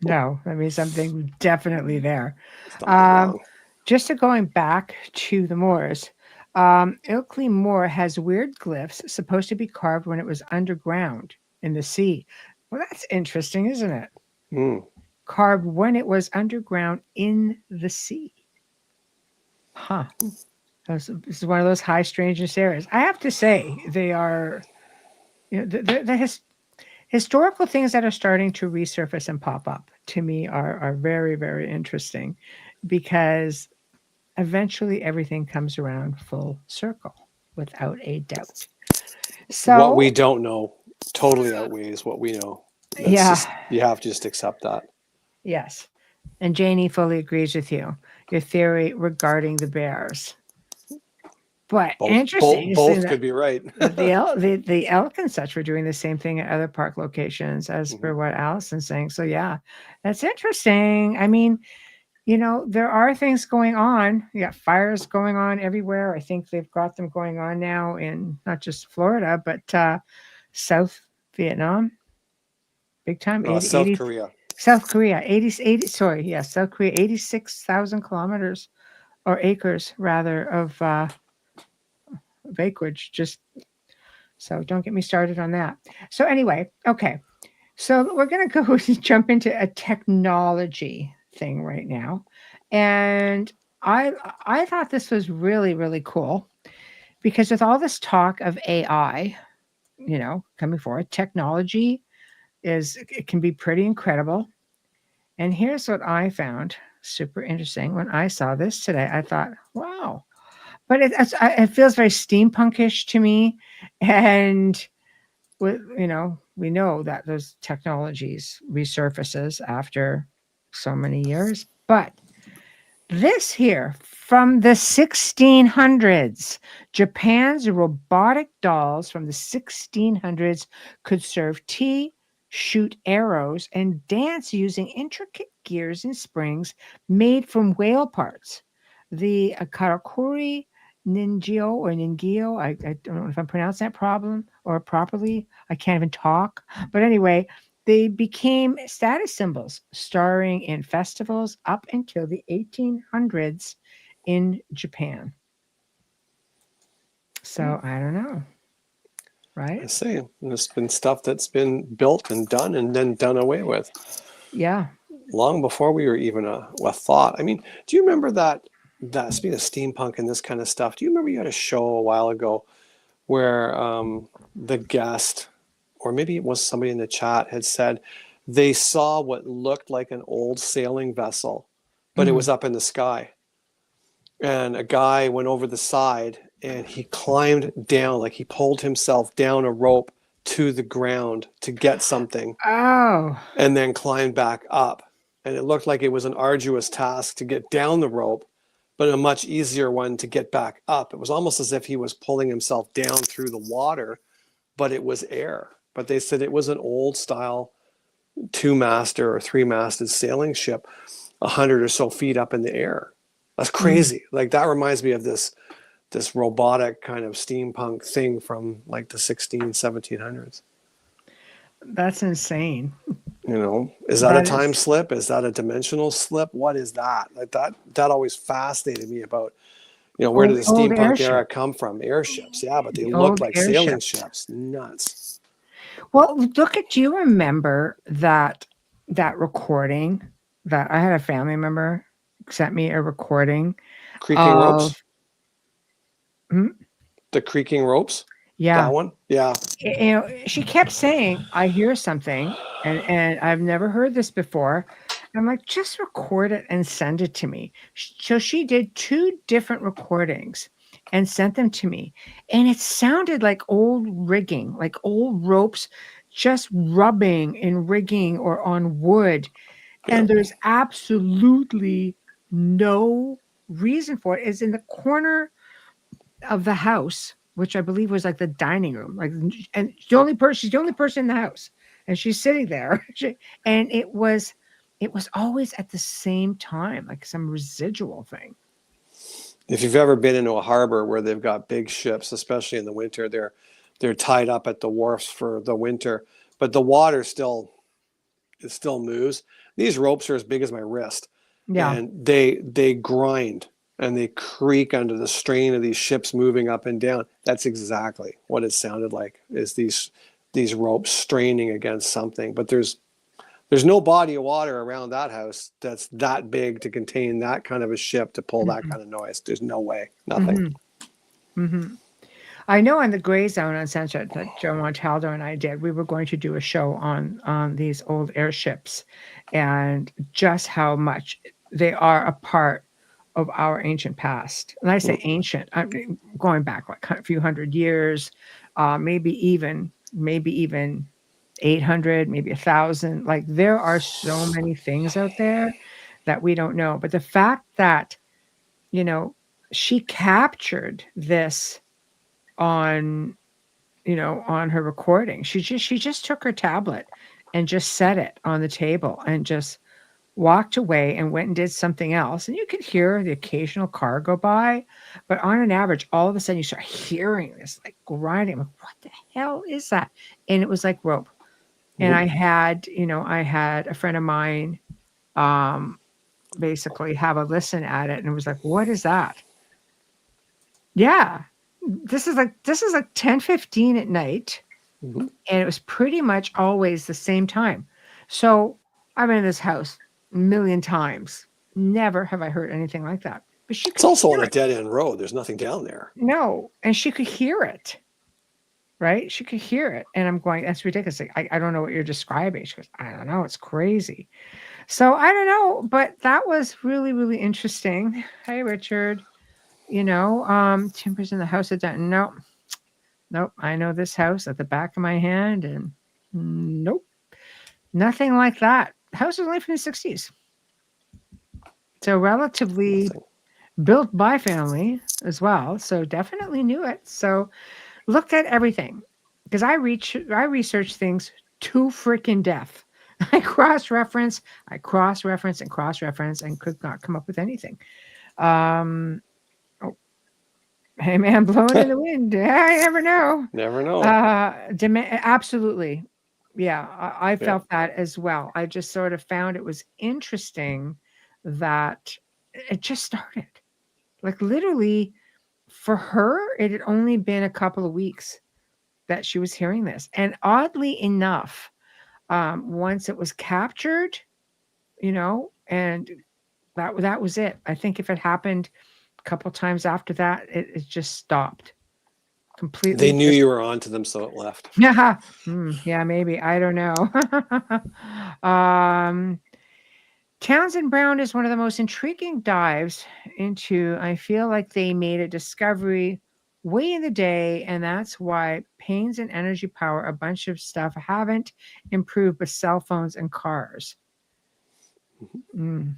No, I mean, something definitely there. Something wrong. Just going back to the Moors, Ilkley Moor has weird glyphs supposed to be carved when it was underground in the sea. Well, that's interesting, isn't it? Mm. Carved when it was underground in the sea. Huh. This is one of those high strangeness areas. I have to say, they are, the historical things that are starting to resurface and pop up to me are very, very interesting, because eventually everything comes around full circle without a doubt. So What we don't know totally outweighs what we know. You have to just accept that. Yes. And Janie fully agrees with you. Your theory regarding the bears. But interesting. Both could be right. the elk and such were doing the same thing at other park locations, as per what Allison's saying. So yeah, that's interesting. I mean, there are things going on. You got fires going on everywhere. I think they've got them going on now in not just Florida, but South Vietnam. Big time. South Korea. South Korea, 80, sorry, yes, South Korea, 86,000 kilometers or acres, rather, of acreage. Just so don't get me started on that. So anyway, okay. So we're going to go jump into a technology thing right now. And I thought this was really, really cool, because with all this talk of AI, coming forward, technology it can be pretty incredible. And here's what I found super interesting when I saw this today. I thought, wow. But it feels very steampunkish to me. And we know that those technologies resurfaces after so many years. But this here, from the 1600s, Japan's robotic dolls from the 1600s could serve tea, shoot arrows, and dance using intricate gears and springs made from whale parts. The karakuri Ningyo, I don't know if I'm pronouncing that properly. I can't even talk. But anyway, they became status symbols, starring in festivals up until the 1800s in Japan. So I don't know, right? I say there's been stuff that's been built and done and then done away with. Yeah. Long before we were even a thought. I mean, do you remember that speaking of steampunk and this kind of stuff, do you remember you had a show a while ago where the guest, or maybe it was somebody in the chat, had said they saw what looked like an old sailing vessel, but it was up in the sky. And a guy went over the side and he climbed down, like he pulled himself down a rope to the ground to get something Oh. and then climbed back up. And it looked like it was an arduous task to get down the rope, but a much easier one to get back up. It was almost as if he was pulling himself down through the water, but it was air. But they said it was an old style 2-masted or 3-masted sailing ship, 100 or so feet up in the air. That's crazy. Like that reminds me of this robotic kind of steampunk thing from like the 1700s. That's insane. You know, is that a time slip? Is that a dimensional slip? What is that? Like that always fascinated me about, you know, where did the steampunk era come from? Airships. Yeah, but they look like sailing ships. Nuts. Well, do you remember that recording that I had a family member sent me a recording? Creaking ropes? The creaking ropes? Yeah. That one? Yeah. You know, she kept saying, I hear something and I've never heard this before. I'm like, just record it and send it to me. So she did 2 different recordings and sent them to me. And it sounded like old rigging, like old ropes just rubbing in rigging or on wood. Yeah. And there's absolutely no reason for it. It's in the corner of the house, which I believe was like the dining room. Like, and she's the only person in the house. And she's sitting there. And it was always at the same time, like some residual thing. If you've ever been into a harbor where they've got big ships, especially in the winter, they're tied up at the wharfs for the winter, but the water still moves. These ropes are as big as my wrist. Yeah. And they grind and they creak under the strain of these ships moving up and down. That's exactly what it sounded like, is these ropes straining against something. But there's no body of water around that house that's that big to contain that kind of a ship to pull that kind of noise. There's no way. Nothing. I know on the Gray Zone on Sunset that Joe Montaldo and I did, we were going to do a show on these old airships and just how much they are a part of our ancient past. And I say ancient, I mean, going back like a few hundred years, maybe even 800, maybe 1,000. Like there are so many things out there that we don't know. But the fact that, you know, she captured this on her recording. She just took her tablet and just set it on the table and just walked away and went and did something else. And you could hear the occasional car go by, but on an average, all of a sudden you start hearing this like grinding. I'm like, what the hell is that? And it was like rope. And I had a friend of mine basically have a listen at it, and it was like, what is that? Yeah. This is like 10:15 at night. And it was pretty much always the same time. So I've been in this house a million times. Never have I heard anything like that. But it's also on a dead end road. There's nothing down there. No. And she could hear it. Right? She could hear it. And I'm going, that's ridiculous. I don't know what you're describing. She goes, I don't know. It's crazy. So I don't know. But that was really, really interesting. Hey, Richard. Timbers in the house. Nope. I know this house at the back of my hand, and nope, nothing like that. The house was only from the 60s. So relatively built by family as well. So definitely knew it. So looked at everything because I research things to freaking death. I cross-reference and could not come up with anything. Hey man, blowing in the wind. I never know. Never know. Absolutely. Yeah, I felt that as well. I just sort of found it was interesting that it just started. Like literally for her, it had only been a couple of weeks that she was hearing this. And oddly enough, once it was captured, and that was it. I think if it happened couple times after that, it just stopped completely. They knew you were on to them, so it left. Yeah, yeah, maybe. I don't know. Townsend Brown is one of the most intriguing dives into. I feel like they made a discovery way in the day, and that's why pains and energy power, a bunch of stuff haven't improved, but cell phones and cars. It's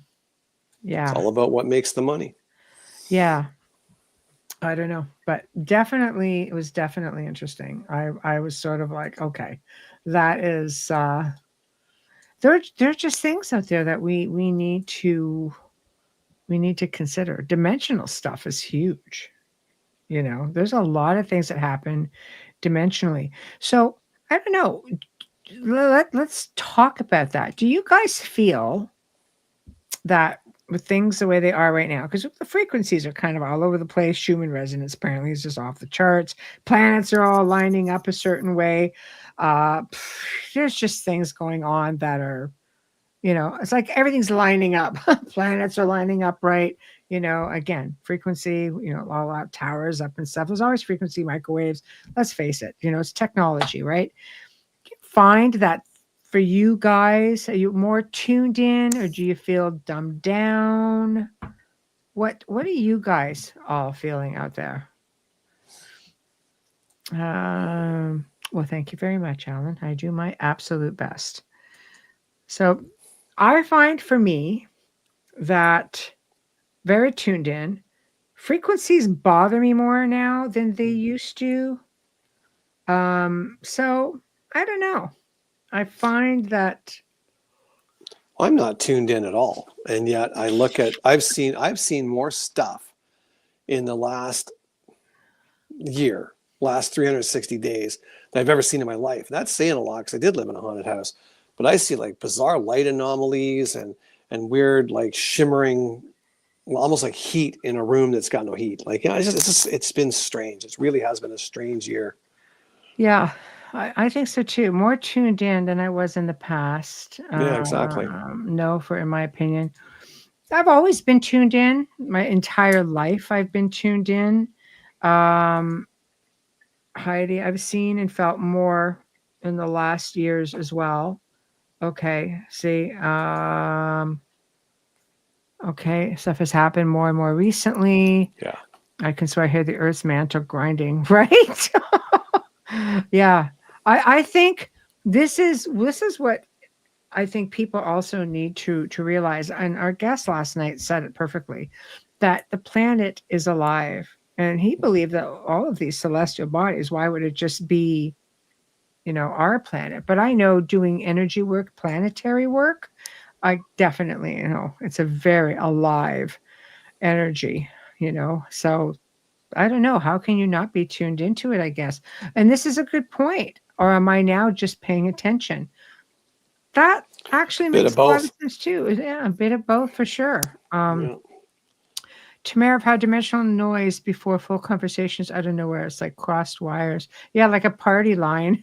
Yeah, all about what makes the money. yeah. I don't know, but definitely, it was definitely interesting. I was sort of like, okay, that is. There's just things out there that we need to consider. Dimensional stuff is huge. There's a lot of things that happen dimensionally. So I don't know. Let's talk about that. Do you guys feel that with things the way they are right now, because the frequencies are kind of all over the place, Schumann resonance apparently is just off the charts, planets are all lining up a certain way, there's just things going on that are, it's like everything's lining up. Planets are lining up, right? Again, frequency, all out towers up and stuff. There's always frequency, microwaves. Let's face it, it's technology, right? Find that for you guys, are you more tuned in or do you feel dumbed down? What are you guys all feeling out there? Well, thank you very much, Alan. I do my absolute best. So I find for me that very tuned in. Frequencies bother me more now than they used to. So I don't know. I find that I'm not tuned in at all, and yet I've seen more stuff in the last last 360 days that I've ever seen in my life. That's saying a lot because I did live in a haunted house, but I see like bizarre light anomalies and weird like shimmering, almost like heat in a room that's got no heat. Like, it's been strange. It really has been a strange year. yeah, I think so too. More tuned in than I was in the past. Yeah, exactly. No, in my opinion, I've always been tuned in. My entire life, I've been tuned in. Heidi, I've seen and felt more in the last years as well. Okay, see, okay, stuff has happened more and more recently. Yeah. I can swear I hear the earth's mantle grinding, right? Yeah. I think this is what I think people also need to realize, and our guest last night said it perfectly, that the planet is alive. And he believed that all of these celestial bodies, why would it just be, our planet? But I know doing energy work, planetary work, I definitely, it's a very alive energy, So I don't know. How can you not be tuned into it, I guess? And this is a good point. Or am I now just paying attention? That actually makes a lot of sense too. Yeah, a bit of both for sure. Yeah. Tamara of how dimensional noise before full conversations out of nowhere. It's like crossed wires. Yeah, like a party line.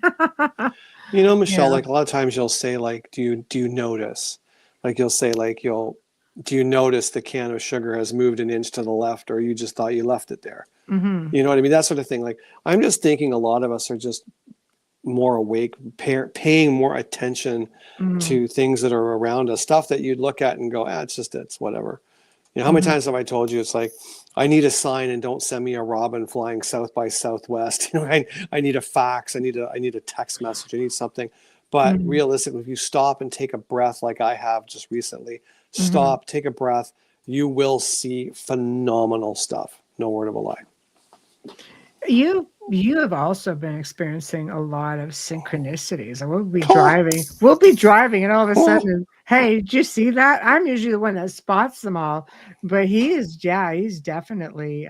Michelle, Yeah. like a lot of times you'll say like, do you notice? Like you'll say like, do you notice the can of sugar has moved an inch to the left, or you just thought you left it there? Mm-hmm. You know what I mean? That sort of thing. Like, I'm just thinking a lot of us are just more awake, paying more attention to things that are around us, stuff that you'd look at and go, it's whatever. How many times have I told you it's like, I need a sign and don't send me a robin flying south by southwest. I need a fax. I need a text message. I need something. But realistically, if you stop and take a breath, like I have just recently, stop, take a breath, you will see phenomenal stuff. No word of a lie. You have also been experiencing a lot of synchronicities. And we'll be driving, and all of a sudden, hey, did you see that? I'm usually the one that spots them all, but he's definitely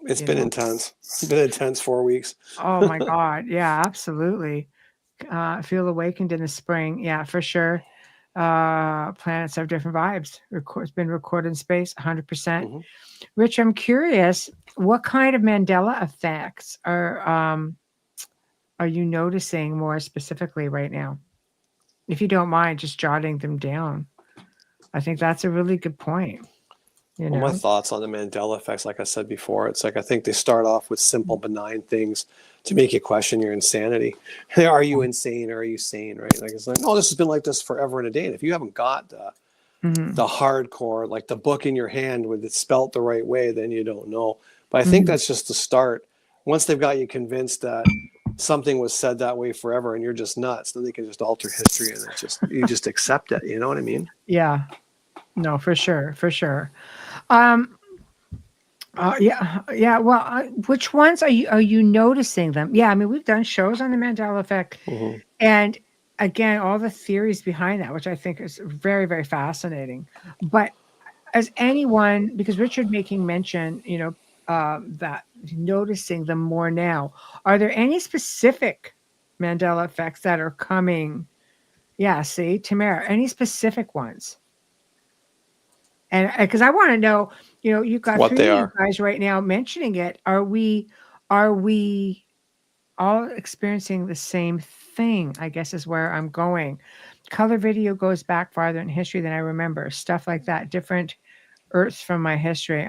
it's been intense. It's been intense 4 weeks. Oh my God. Yeah, absolutely. Feel awakened in the spring. Yeah, for sure. Planets have different vibes. It's been recorded in space, 100%. Rich, I'm curious, what kind of Mandela effects are you noticing more specifically right now? If you don't mind just jotting them down. I think that's a really good point. you Well, my know? thoughts on the Mandela effects, like I said before, it's like I think they start off with simple, benign things to make you question your insanity. Are you insane or are you sane? Right? Like it's like, no, this has been like this forever and a day. And if you haven't got Mhm. the hardcore, like the book in your hand with it spelt the right way, then you don't know. But I think Mhm. that's just the start. Once they've got you convinced that something was said that way forever and you're just nuts, then they can just alter history and it's just you just accept it. You know what I mean? Yeah. No, for sure, for sure. Um, yeah. Well, which ones are you noticing them? Yeah, I mean, we've done shows on the Mandela effect, Mm-hmm. and again, all the theories behind that, which I think is very, very fascinating. But as anyone, because Richard making mention, that noticing them more now, are there any specific Mandela effects that are coming? Yeah, see, Tamara, any specific ones? And because I want to know, you've got What three they of you are. guys right now mentioning it. Are we all experiencing the same thing? I guess is where I'm going. Color video goes back farther in history than I remember. Stuff like that. Different Earths from my history.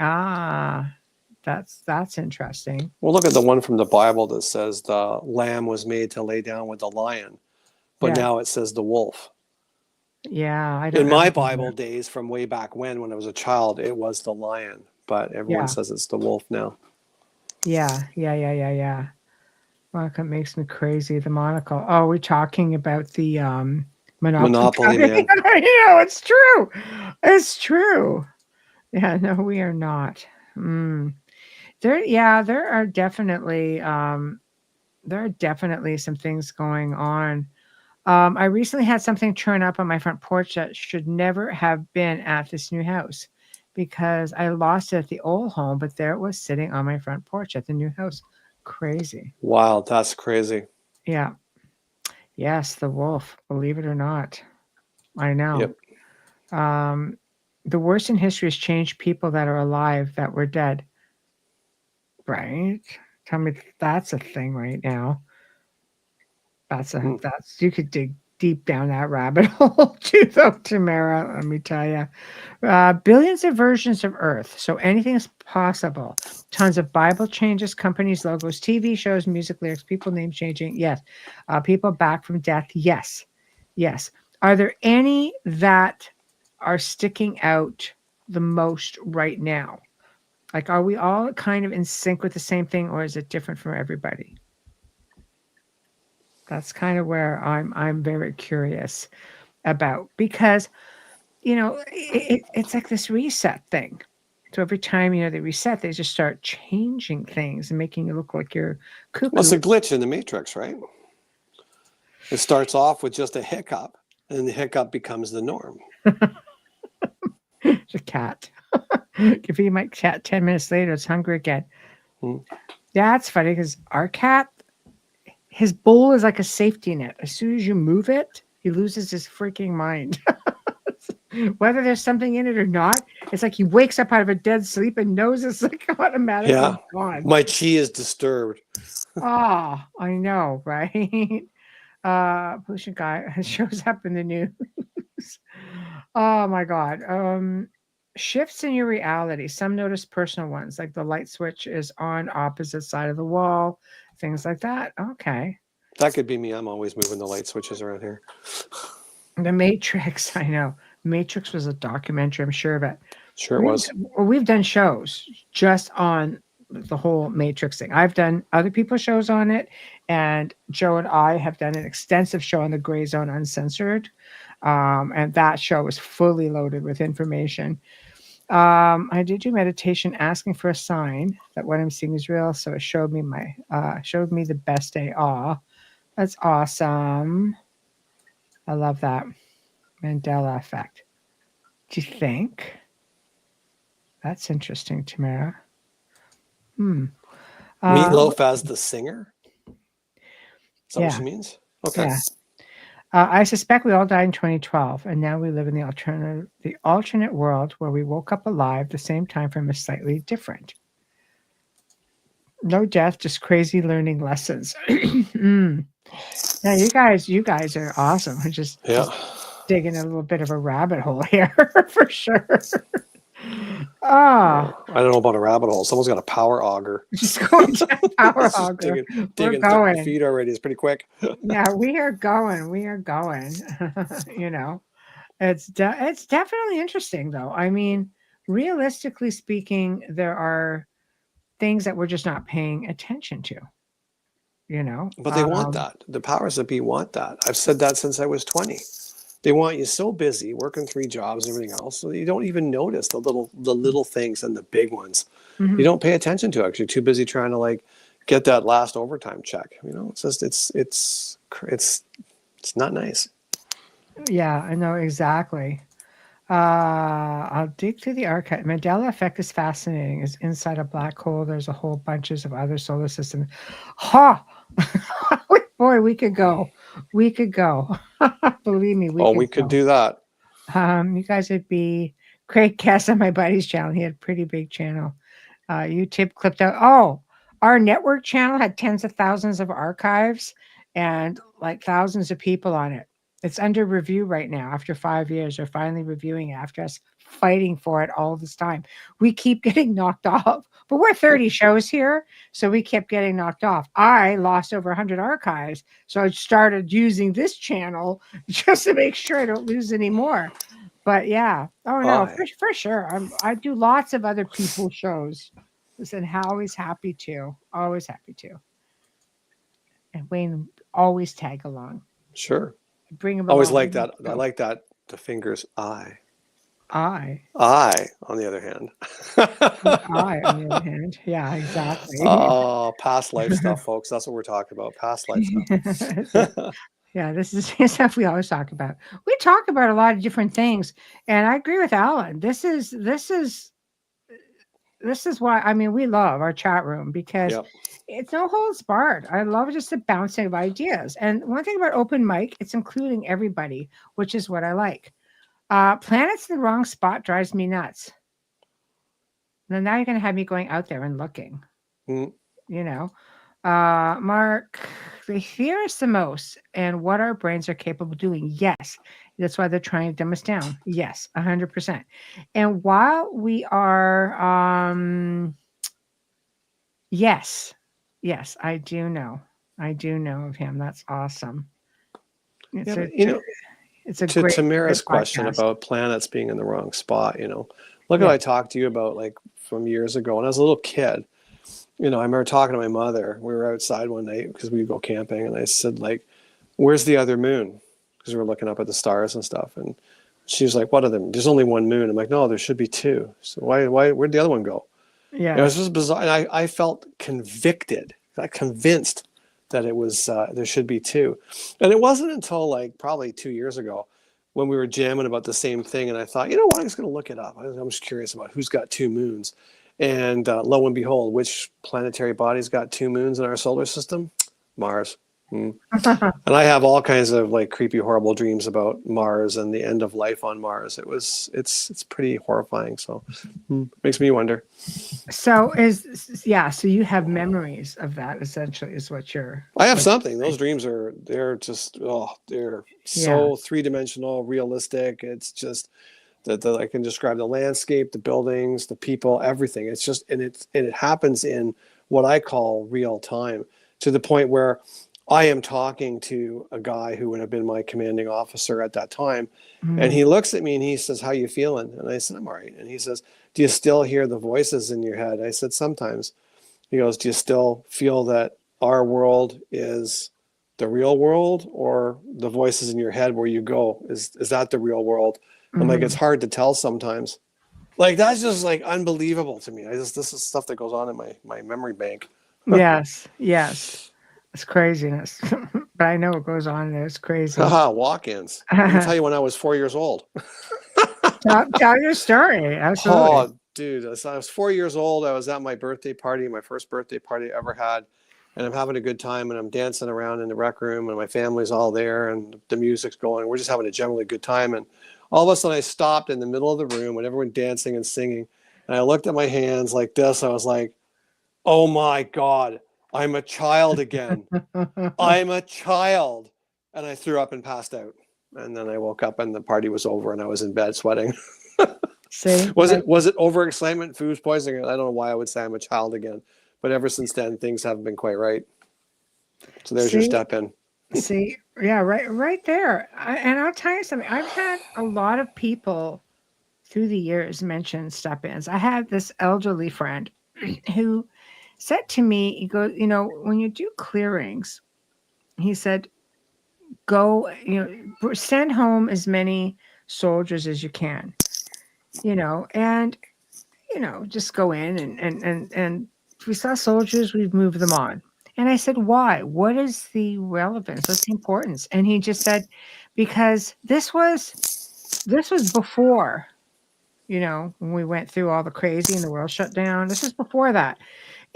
That's interesting. Well, look at the one from the Bible that says the lamb was made to lay down with the lion, but Yeah, now it says the wolf. yeah. I don't In my remember Bible that. days from way back when I was a child, it was the lion, but everyone Yeah, says it's the wolf now. yeah. Monica makes me crazy. The monocle. Oh, we're talking about the Monopoly. Monopoly man. It's true. It's true. Yeah, no, we are not. Mm. There are definitely some things going on. I recently had something turn up on my front porch that should never have been at this new house because I lost it at the old home, but there it was sitting on my front porch at the new house. Crazy. Wow, that's crazy. Yeah. Yes, the wolf, believe it or not. I know. Yep. Um, the worst in history has changed people that are alive that were dead. Right? Tell me that's a thing right now. Hmm. That's you could dig deep down that rabbit hole too, though, Tamara. Let me tell you, billions of versions of Earth, so anything is possible. Tons of Bible changes, companies, logos, TV shows, music lyrics, people name changing. Yes, people back from death. Yes, yes. Are there any that are sticking out the most right now? Like, are we all kind of in sync with the same thing, or is it different from everybody? That's kind of where I'm very curious about because it's like this reset thing. So every time they reset, they just start changing things and making you look like you're Well, it's cuckoo. a glitch in the matrix, right? It starts off with just a hiccup, and the hiccup becomes the norm. It's a cat. If you might cat 10 minutes later, it's hungry again. Hmm. That's funny because our cat, his bowl is like a safety net. As soon as you move it, he loses his freaking mind. Whether there's something in it or not, it's like he wakes up out of a dead sleep and knows it's like Yeah, automatically gone. my chi is disturbed. Oh, I know, right? Pollution guy shows up in the news. Oh my God. Shifts in your reality. Some notice personal ones, like the light switch is on opposite side of the wall, things like that. Okay. That could be me. I'm always moving the light switches around here. The Matrix, I know. Matrix was a documentary, I'm sure of it. Sure, it was. We've done shows just on the whole Matrix thing. I've done other people's shows on it, and Joe and I have done an extensive show on the Gray Zone Uncensored, and that show was fully loaded with information. I did do meditation, asking for a sign that what I'm seeing is real. So it showed me the best day. Aw, that's awesome. I love that. Mandela effect. Do you think? That's interesting, Tamara. Hmm. Meatloaf as the singer? Is that what Yeah, she means? Okay. yeah. I suspect we all died in 2012, and now we live in the alternate world where we woke up alive. The same time frame is slightly different. No death, just crazy learning lessons. Mm. Yeah, you guys are awesome. We're Yeah. just digging a little bit of a rabbit hole here for sure. Oh, I don't know about a rabbit hole. Someone's got a power auger. just going down power It's just auger. We're digging 30 going. feet already. It's pretty quick. Yeah, we are going. We are going. You know, it's definitely interesting, though. I mean, realistically speaking, there are things that we're just not paying attention to. You know, But they want that. The powers that be want that. I've said that since I was 20. They want you so busy working 3 jobs and everything else, so you don't even notice the little things and the big ones. mhm. You don't pay attention to it 'cause you're too busy trying to like get that last overtime check. You know, it's just it's not nice. Yeah, I know exactly. I'll dig through the archive. Mandela effect is fascinating. Is inside a black hole. There's a whole bunches of other solar systems. Ha! Boy, we could go. We could go. Believe me, we Oh, could we could go. do that. You guys would be great guests on my buddy's channel. He had a pretty big channel. YouTube clipped out. Oh, our network channel had tens of thousands of archives and like thousands of people on it. It's under review right now. After 5 years, they're finally reviewing it after us fighting for it all this time. We keep getting knocked off, but we're 30 shows here, so we kept getting knocked off. I lost over 100 archives, so I started using this channel just to make sure I don't lose any more. But yeah, oh no, for sure. I do lots of other people's shows. Listen, always happy to, always happy to. And Wayne always tag along. Sure. Bring him Always along. like that. I like that. The fingers I, on the other hand. I, on the other hand. Yeah, exactly. Oh, past life stuff, folks. That's what we're talking about. Past life stuff. Yeah, this is stuff we always talk about. We talk about a lot of different things, and I agree with Alan. This is why, I mean, we love our chat room because Yep. it's no holds barred. I love just the bouncing of ideas. And one thing about open mic, it's including everybody, which is what I like. Planets in the wrong spot drives me nuts. Now you're going to have me going out there and looking. Mm. You know, Mark, they fear us the most and what our brains are capable of doing. Yes. That's why they're trying to dumb us down. Yes, 100%. And while we are, yes, I do know. I do know of him. That's awesome. It's it's a to great Tamara's great question podcast. about planets being in the wrong spot, look at Yeah. what I talked to you about like from years ago when I was a little kid. I remember talking to my mother. We were outside one night because we would go camping, and I said, like, where's the other moon? Because we were looking up at the stars and stuff. And she was like, what are them? There's only one moon. I'm like, no, there should be 2. So where'd the other one go? Yeah. It was just bizarre. And I felt convinced that it was, there should be 2. And it wasn't until like probably 2 years ago when we were jamming about the same thing. And I thought, you know what, I'm just going to look it up. I'm just curious about who's got 2 moons. And lo and behold, which planetary body's got 2 moons in our solar system? Mars. And I have all kinds of like creepy, horrible dreams about Mars and the end of life on Mars. It's pretty horrifying. So makes me wonder. So so you have memories of that essentially is what you're. I have something. Those dreams they're just, they're so 3-dimensional, realistic. It's just that I can describe the landscape, the buildings, the people, everything. It's just, and it happens in what I call real time, to the point where I am talking to a guy who would have been my commanding officer at that time. And he looks at me and he says, how you feeling? And I said, I'm all right. And he says, do you still hear the voices in your head? I said, sometimes. He goes, do you still feel that our world is the real world, or the voices in your head where you go? Is that the real world? I'm like, it's hard to tell sometimes. Like, that's just like unbelievable to me. This is stuff that goes on in my memory bank. Yes. It's craziness. But I know what goes on there. It's crazy. Walk-ins. Let me tell you when I was 4 years old. Tell your story. Absolutely. Oh, dude. So I was 4 years old. I was at my birthday party, my first birthday party I ever had. And I'm having a good time, and I'm dancing around in the rec room, and my family's all there, and the music's going. We're just having a generally good time. And all of a sudden I stopped in the middle of the room with everyone dancing and singing. And I looked at my hands like this. I was like, oh my God, I'm a child again. I'm a child. And I threw up and passed out. And then I woke up and the party was over and I was in bed sweating. See, Was like, it overexcitement, food poisoning? I don't know why I would say I'm a child again, but ever since then things haven't been quite right. So there's your see, step in. see, yeah, right there. And I'll tell you something. I've had a lot of people through the years mention step-ins. I had this elderly friend who said to me, he goes, when you do clearings, he said, go, send home as many soldiers as you can, and just go in and if we saw soldiers, we'd move them on. And I said, why? What is the relevance? What's the importance? And he just said, because this was before, when we went through all the crazy and the world shut down. This was before that.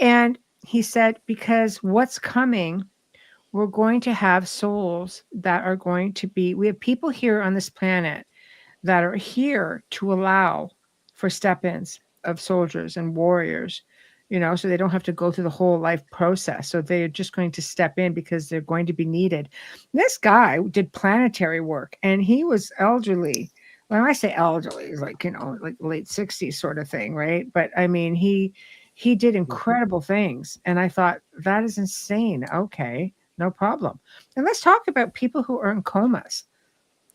And he said, because what's coming, we're going to have souls that are going to be, we have people here on this planet that are here to allow for step-ins of soldiers and warriors, so they don't have to go through the whole life process. So they're just going to step in because they're going to be needed. This guy did planetary work, and he was elderly. When I say elderly, he's like, like late 60s sort of thing, right? But I mean, he did incredible things. And I thought, that is insane. Okay, no problem. And let's talk about people who are in comas.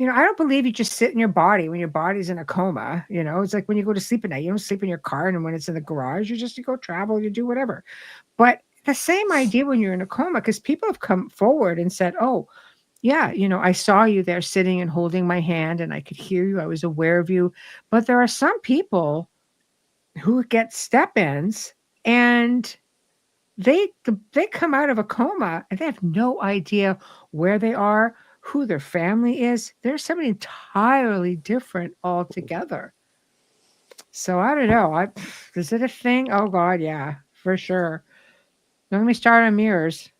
I don't believe you just sit in your body when your body's in a coma. It's like when you go to sleep at night, you don't sleep in your car, and when it's in the garage, you go travel, you do whatever. But the same idea when you're in a coma, because people have come forward and said, oh, yeah, I saw you there sitting and holding my hand, and I could hear you. I was aware of you. But there are some people who get step-ins, and they come out of a coma and they have no idea where they are, who their family is. They're somebody entirely different altogether. So I don't know. Is it a thing? Oh God, yeah, for sure. Don't let me start on mirrors.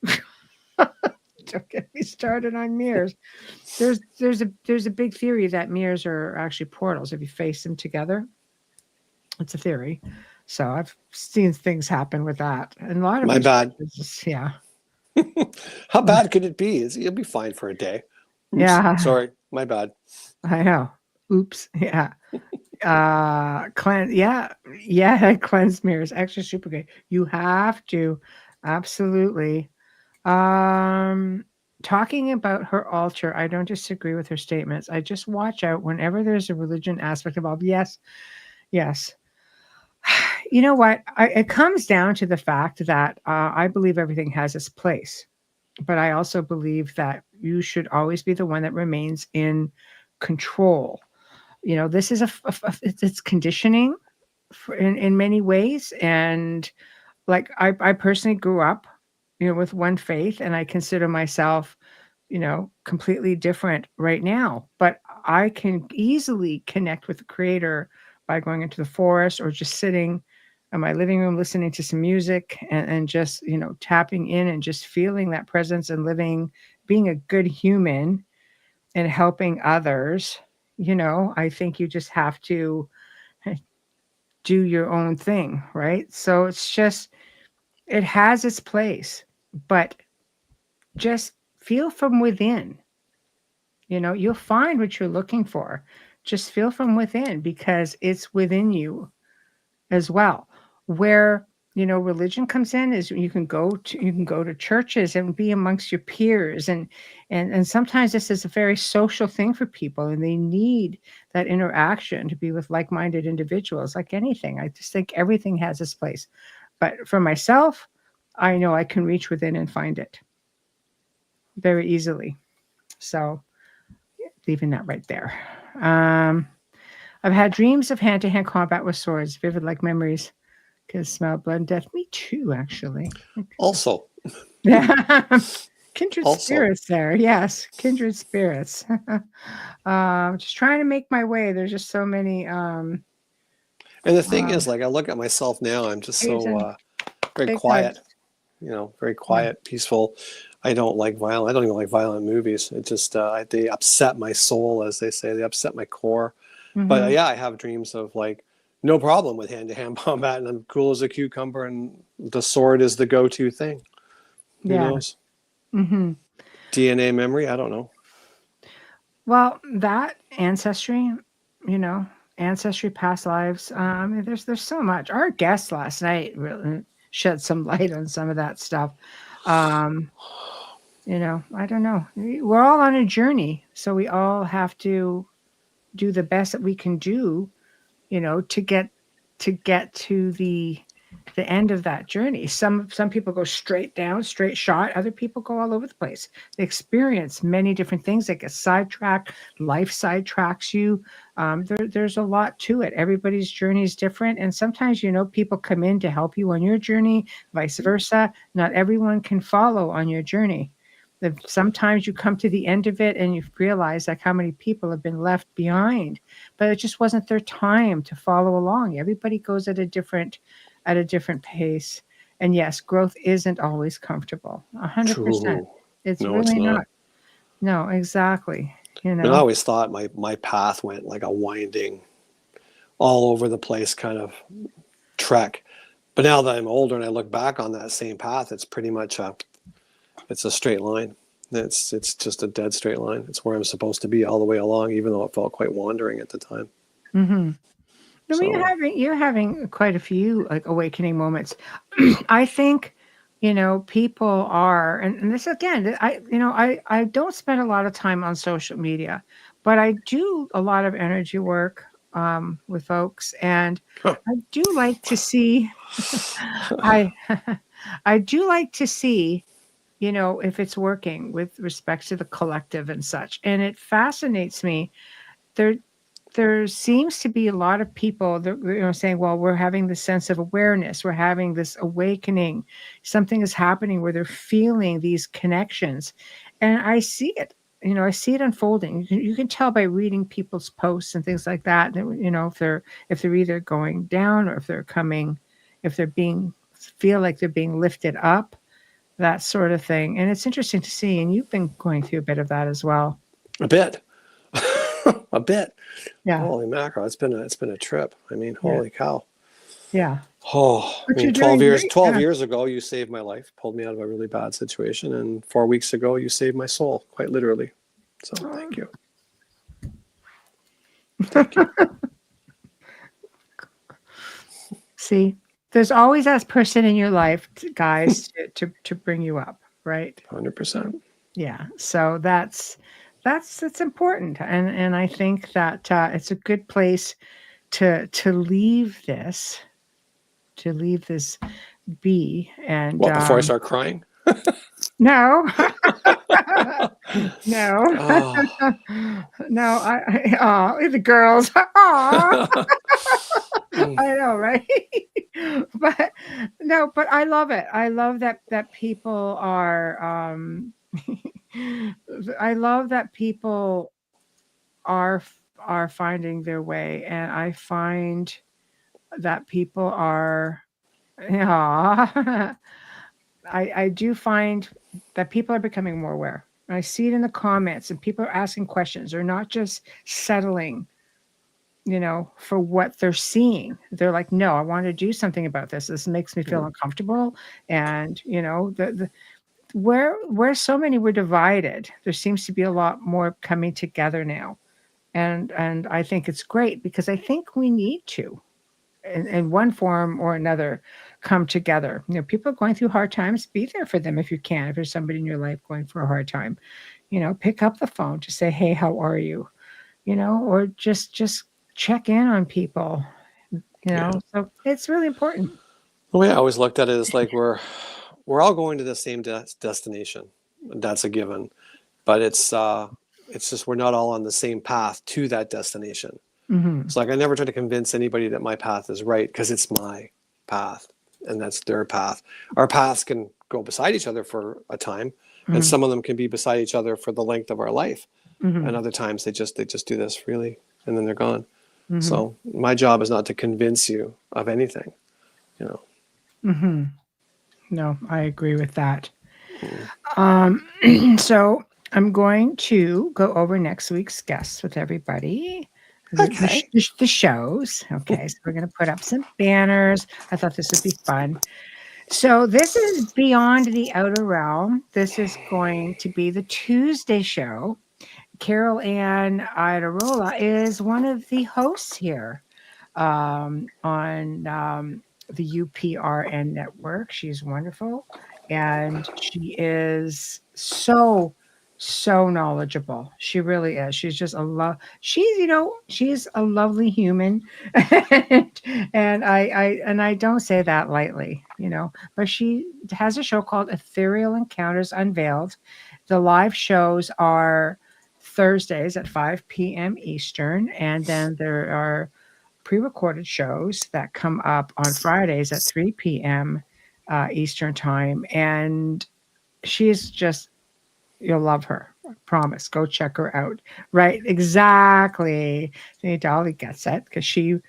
Don't get me started on mirrors. There's a big theory that mirrors are actually portals if you face them together. It's a theory. So I've seen things happen with that. And a lot of My bad. yeah. How bad could it be? You'll be fine for a day. Oops, Yeah. sorry, my bad. I know. Oops. Yeah. Cleanse. Yeah. Cleanse mirrors. Extra super good. You have to. Absolutely. Talking about her altar, I don't disagree with her statements. I just watch out whenever there's a religion aspect involved. Yes. Yes. You know what? It comes down to the fact that I believe everything has its place, but I also believe that you should always be the one that remains in control. This is it's conditioning in many ways. And like, I personally grew up, with one faith, and I consider myself, completely different right now, but I can easily connect with the creator by going into the forest or just sitting in my living room, listening to some music and just, tapping in and just feeling that presence and being a good human and helping others. I think you just have to do your own thing, right? So it has its place, but just feel from within. You'll find what you're looking for. Just feel from within, because it's within you as well. Where, religion comes in is you can go to churches and be amongst your peers, and sometimes this is a very social thing for people, and they need that interaction to be with like-minded individuals. Like anything, I just think everything has its place. But for myself, I know I can reach within and find it very easily. So leaving that right there. I've had dreams of hand-to-hand combat with swords, vivid like memories. Because smell blood and death. Me too, actually. Also, Yeah. Kindred Also. spirits there. Yes, kindred spirits. Just trying to make my way. There's just so many. and the thing is, like, I look at myself now, I'm just so very big quiet, hugs. very quiet, peaceful. I don't like violent. I don't even like violent movies. It just, they upset my soul, as they say. They upset my core. But yeah, I have dreams of, like, no problem with hand-to-hand combat, and I'm cool as a cucumber, and the sword is the go-to thing. Who knows? DNA memory? I don't know. Well, that ancestry, ancestry, past lives. There's so much. Our guest last night really shed some light on some of that stuff. Um, I don't know. We're all on a journey, so we all have to do the best that we can do, to get to the end of that journey. Some people go straight down, straight shot. Other people go all over the place. They experience many different things. They get sidetracked. Life sidetracks you. There's a lot to it. Everybody's journey is different, and sometimes people come in to help you on your journey. Vice versa. Not everyone can follow on your journey. Sometimes you come to the end of it and you realize like how many people have been left behind, but it just wasn't their time to follow along. Everybody goes at a different pace. And yes, growth isn't always comfortable. 100%. True. It's No, really it's not. No, exactly. I mean, I always thought my path went like a winding, all over the place kind of trek. But now that I'm older and I look back on that same path, it's pretty much it's a straight line. It's just a dead straight line. It's where I'm supposed to be all the way along, even though it felt quite wandering at the time. Mm-hmm. No, So, you're having quite a few like awakening moments. I think, people are, and this again, I don't spend a lot of time on social media, but I do a lot of energy work with folks, and Huh. I do like to see, I I do like to see, if it's working with respect to the collective and such, and it fascinates me. There seems to be a lot of people that saying, well, we're having this sense of awareness, we're having this awakening, something is happening where they're feeling these connections, and I see it. I see it unfolding. You can tell by reading people's posts and things like that. If they're either going down or if they're being feel like they're being lifted up, that sort of thing. And it's interesting to see. And you've been going through a bit of that as well. a bit. A bit. Yeah. Holy mackerel! It's been a trip. I mean, holy cow. Yeah. Oh, But I mean, you're 12 doing years. great. 12 Yeah. years ago, you saved my life, pulled me out of a really bad situation, and 4 weeks ago, you saved my soul, quite literally. So, thank you. Thank you. See, there's always that person in your life, guys, to bring you up, right? 100%. Yeah. So that's important, and I think that it's a good place to leave this be. And What, before I start crying? no, no, Oh. no. The girls. Aw. I know, right? But no, but I love it. I love that people are I love that people are finding their way, and I find that people are yeah. I do find that people are becoming more aware. I see it in the comments, and people are asking questions. They're not just settling for what they're seeing. They're like, no, I want to do something about this. This makes me feel uncomfortable. And, where so many were divided, there seems to be a lot more coming together now. And I think it's great, because I think we need to, in one form or another, come together. People are going through hard times. Be there for them if you can. If there's somebody in your life going for a hard time, pick up the phone to say, hey, how are you? Or just check in on people, so it's really important. The way I always looked at it is like we're all going to the same destination. That's a given, but it's just we're not all on the same path to that destination. Mm-hmm. It's like I never try to convince anybody that my path is right, because it's my path and that's their path. Our paths can go beside each other for a time, Mm-hmm. and some of them can be beside each other for the length of our life. Mm-hmm. And other times they just do this freely, and then they're gone. Mm-hmm. So my job is not to convince you of anything, Mm-hmm. No, I agree with that. Mm. So I'm going to go over next week's guests with everybody. Okay. The shows. Okay, so we're going to put up some banners. I thought this would be fun. So this is Beyond the Outer Realm. This is going to be the Tuesday show. Carol Ann Idarola is one of the hosts here on the UPRN network. She's wonderful, and she is so knowledgeable. She really is. She's just a love. She's a lovely human, and I don't say that lightly, But she has a show called Ethereal Encounters Unveiled. The live shows are Thursdays at 5 p.m. Eastern, and then there are pre-recorded shows that come up on Fridays at 3 p.m. Eastern time, and she's just, you'll love her. I promise. Go check her out. Right? Exactly. See, Dolly gets it because she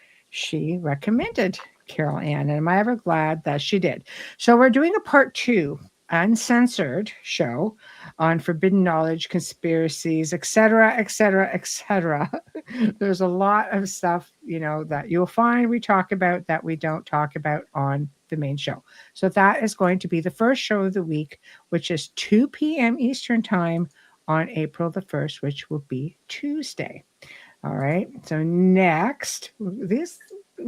recommended Carol Ann, and am I ever glad that she did? So we're doing a part 2 uncensored show on forbidden knowledge, conspiracies, etc., etc., etc. There's a lot of stuff, that you'll find we talk about that we don't talk about on the main show. So that is going to be the first show of the week, which is 2 p.m. Eastern time on April the 1st, which will be Tuesday. All right. So next, we've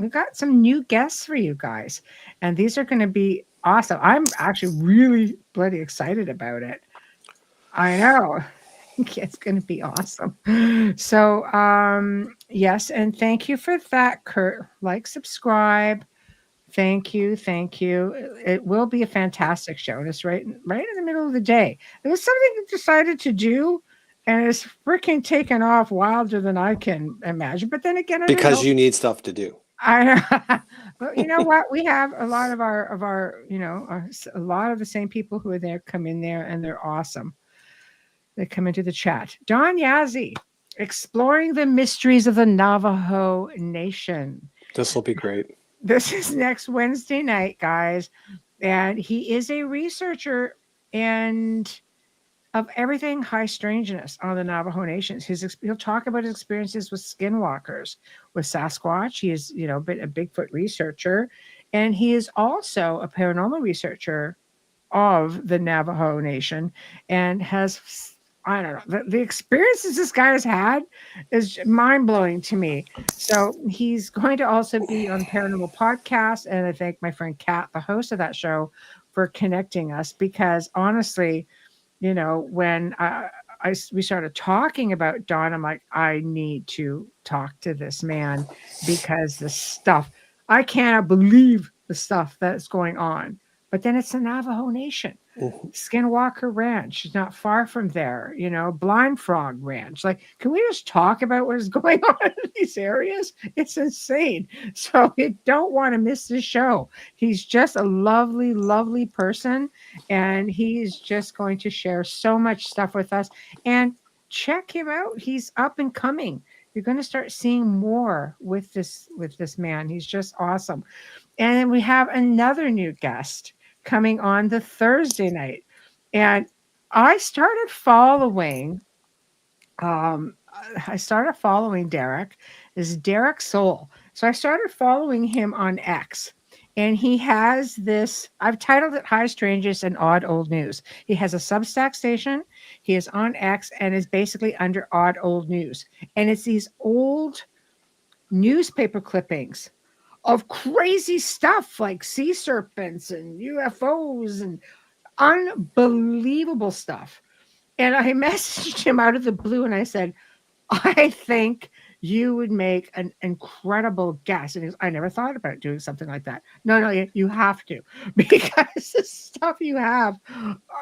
got some new guests for you guys, and these are going to be awesome. I'm actually really bloody excited about it. I know. It's going to be awesome. So, yes, and thank you for that, Kurt. Like, subscribe. Thank you. It will be a fantastic show. And it's right in the middle of the day. It was something I decided to do, and it's freaking taken off wilder than I can imagine. But then again, because you need stuff to do. I know. But you know what? We have a lot of a lot of the same people who are there come in there, and they're awesome. They come into the chat. Don Yazzie, exploring the mysteries of the Navajo Nation. This will be great. This is next Wednesday night, guys. And he is a researcher and of everything high strangeness on the Navajo Nations. He'll talk about his experiences with skinwalkers, with Sasquatch. He is, a Bigfoot researcher. And he is also a paranormal researcher of the Navajo Nation and has, I don't know, the experiences this guy has had is mind-blowing to me. So he's going to also be on Paranormal Podcast, and I thank my friend Kat, the host of that show, for connecting us, because honestly, when we started talking about Don, I'm like, I need to talk to this man, because the stuff, I cannot believe the stuff that's going on. But then it's the Navajo Nation. Mm-hmm. Skinwalker Ranch is not far from there, Blind Frog Ranch. Like, can we just talk about what is going on in these areas? It's insane. So you don't want to miss this show. He's just a lovely, lovely person, and he's just going to share so much stuff with us. And check him out. He's up and coming. You're going to start seeing more with this man. He's just awesome. And then we have another new guest coming on the Thursday night. And I started following Derek. This is Derek Soul. So I started following him on X. And he has this, I've titled it High Strangest and Odd Old News. He has a Substack station. He is on X and is basically under Odd Old News. And it's these old newspaper clippings of crazy stuff like sea serpents and UFOs and unbelievable stuff. And I messaged him out of the blue and I said, I think you would make an incredible guest. And he goes, I never thought about doing something like that. No, you have to, because the stuff you have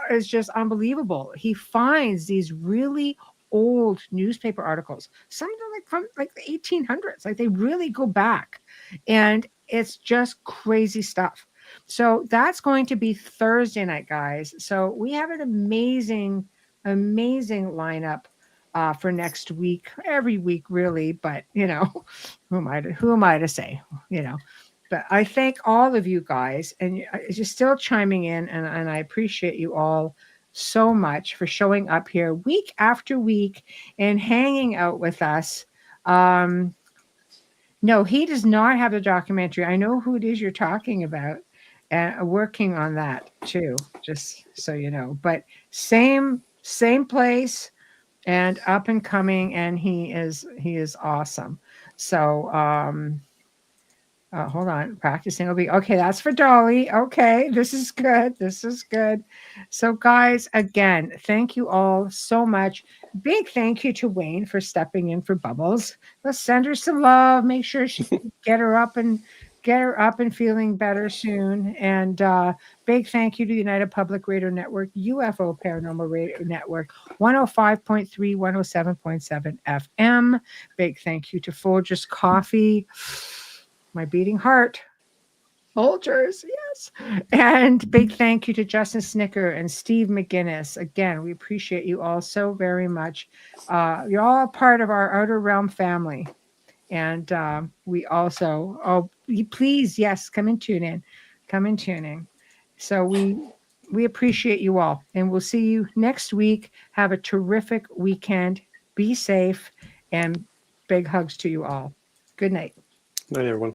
is just unbelievable. He finds these really old newspaper articles, some of them from the 1800s, like they really go back, and it's just crazy stuff. So that's going to be Thursday night, guys. So we have an amazing lineup for next week, every week really, but who am I to say, but I thank all of you guys, and you're still chiming in, and I appreciate you all so much for showing up here week after week and hanging out with us. No, he does not have a documentary. I know who it is you're talking about, and working on that too, just so you know. But same place, and up and coming, and he is awesome. So hold on, practicing will be okay. That's for Dolly. Okay, this is good. This is good. So, guys, again, thank you all so much. Big thank you to Wayne for stepping in for Bubbles. Let's send her some love. Make sure she get her up and feeling better soon. And big thank you to the United Public Radio Network, UFO Paranormal Radio Network, 105.3, 107.7 FM. Big thank you to Folgers Coffee. My beating heart. Folgers, yes. And big thank you to Justin Snicker and Steve McGinnis. Again, we appreciate you all so very much. You're all a part of our Outer Realm family. And we also, please, yes, come and tune in. Come and tune in. So we appreciate you all. And we'll see you next week. Have a terrific weekend. Be safe. And big hugs to you all. Good night. Night, everyone.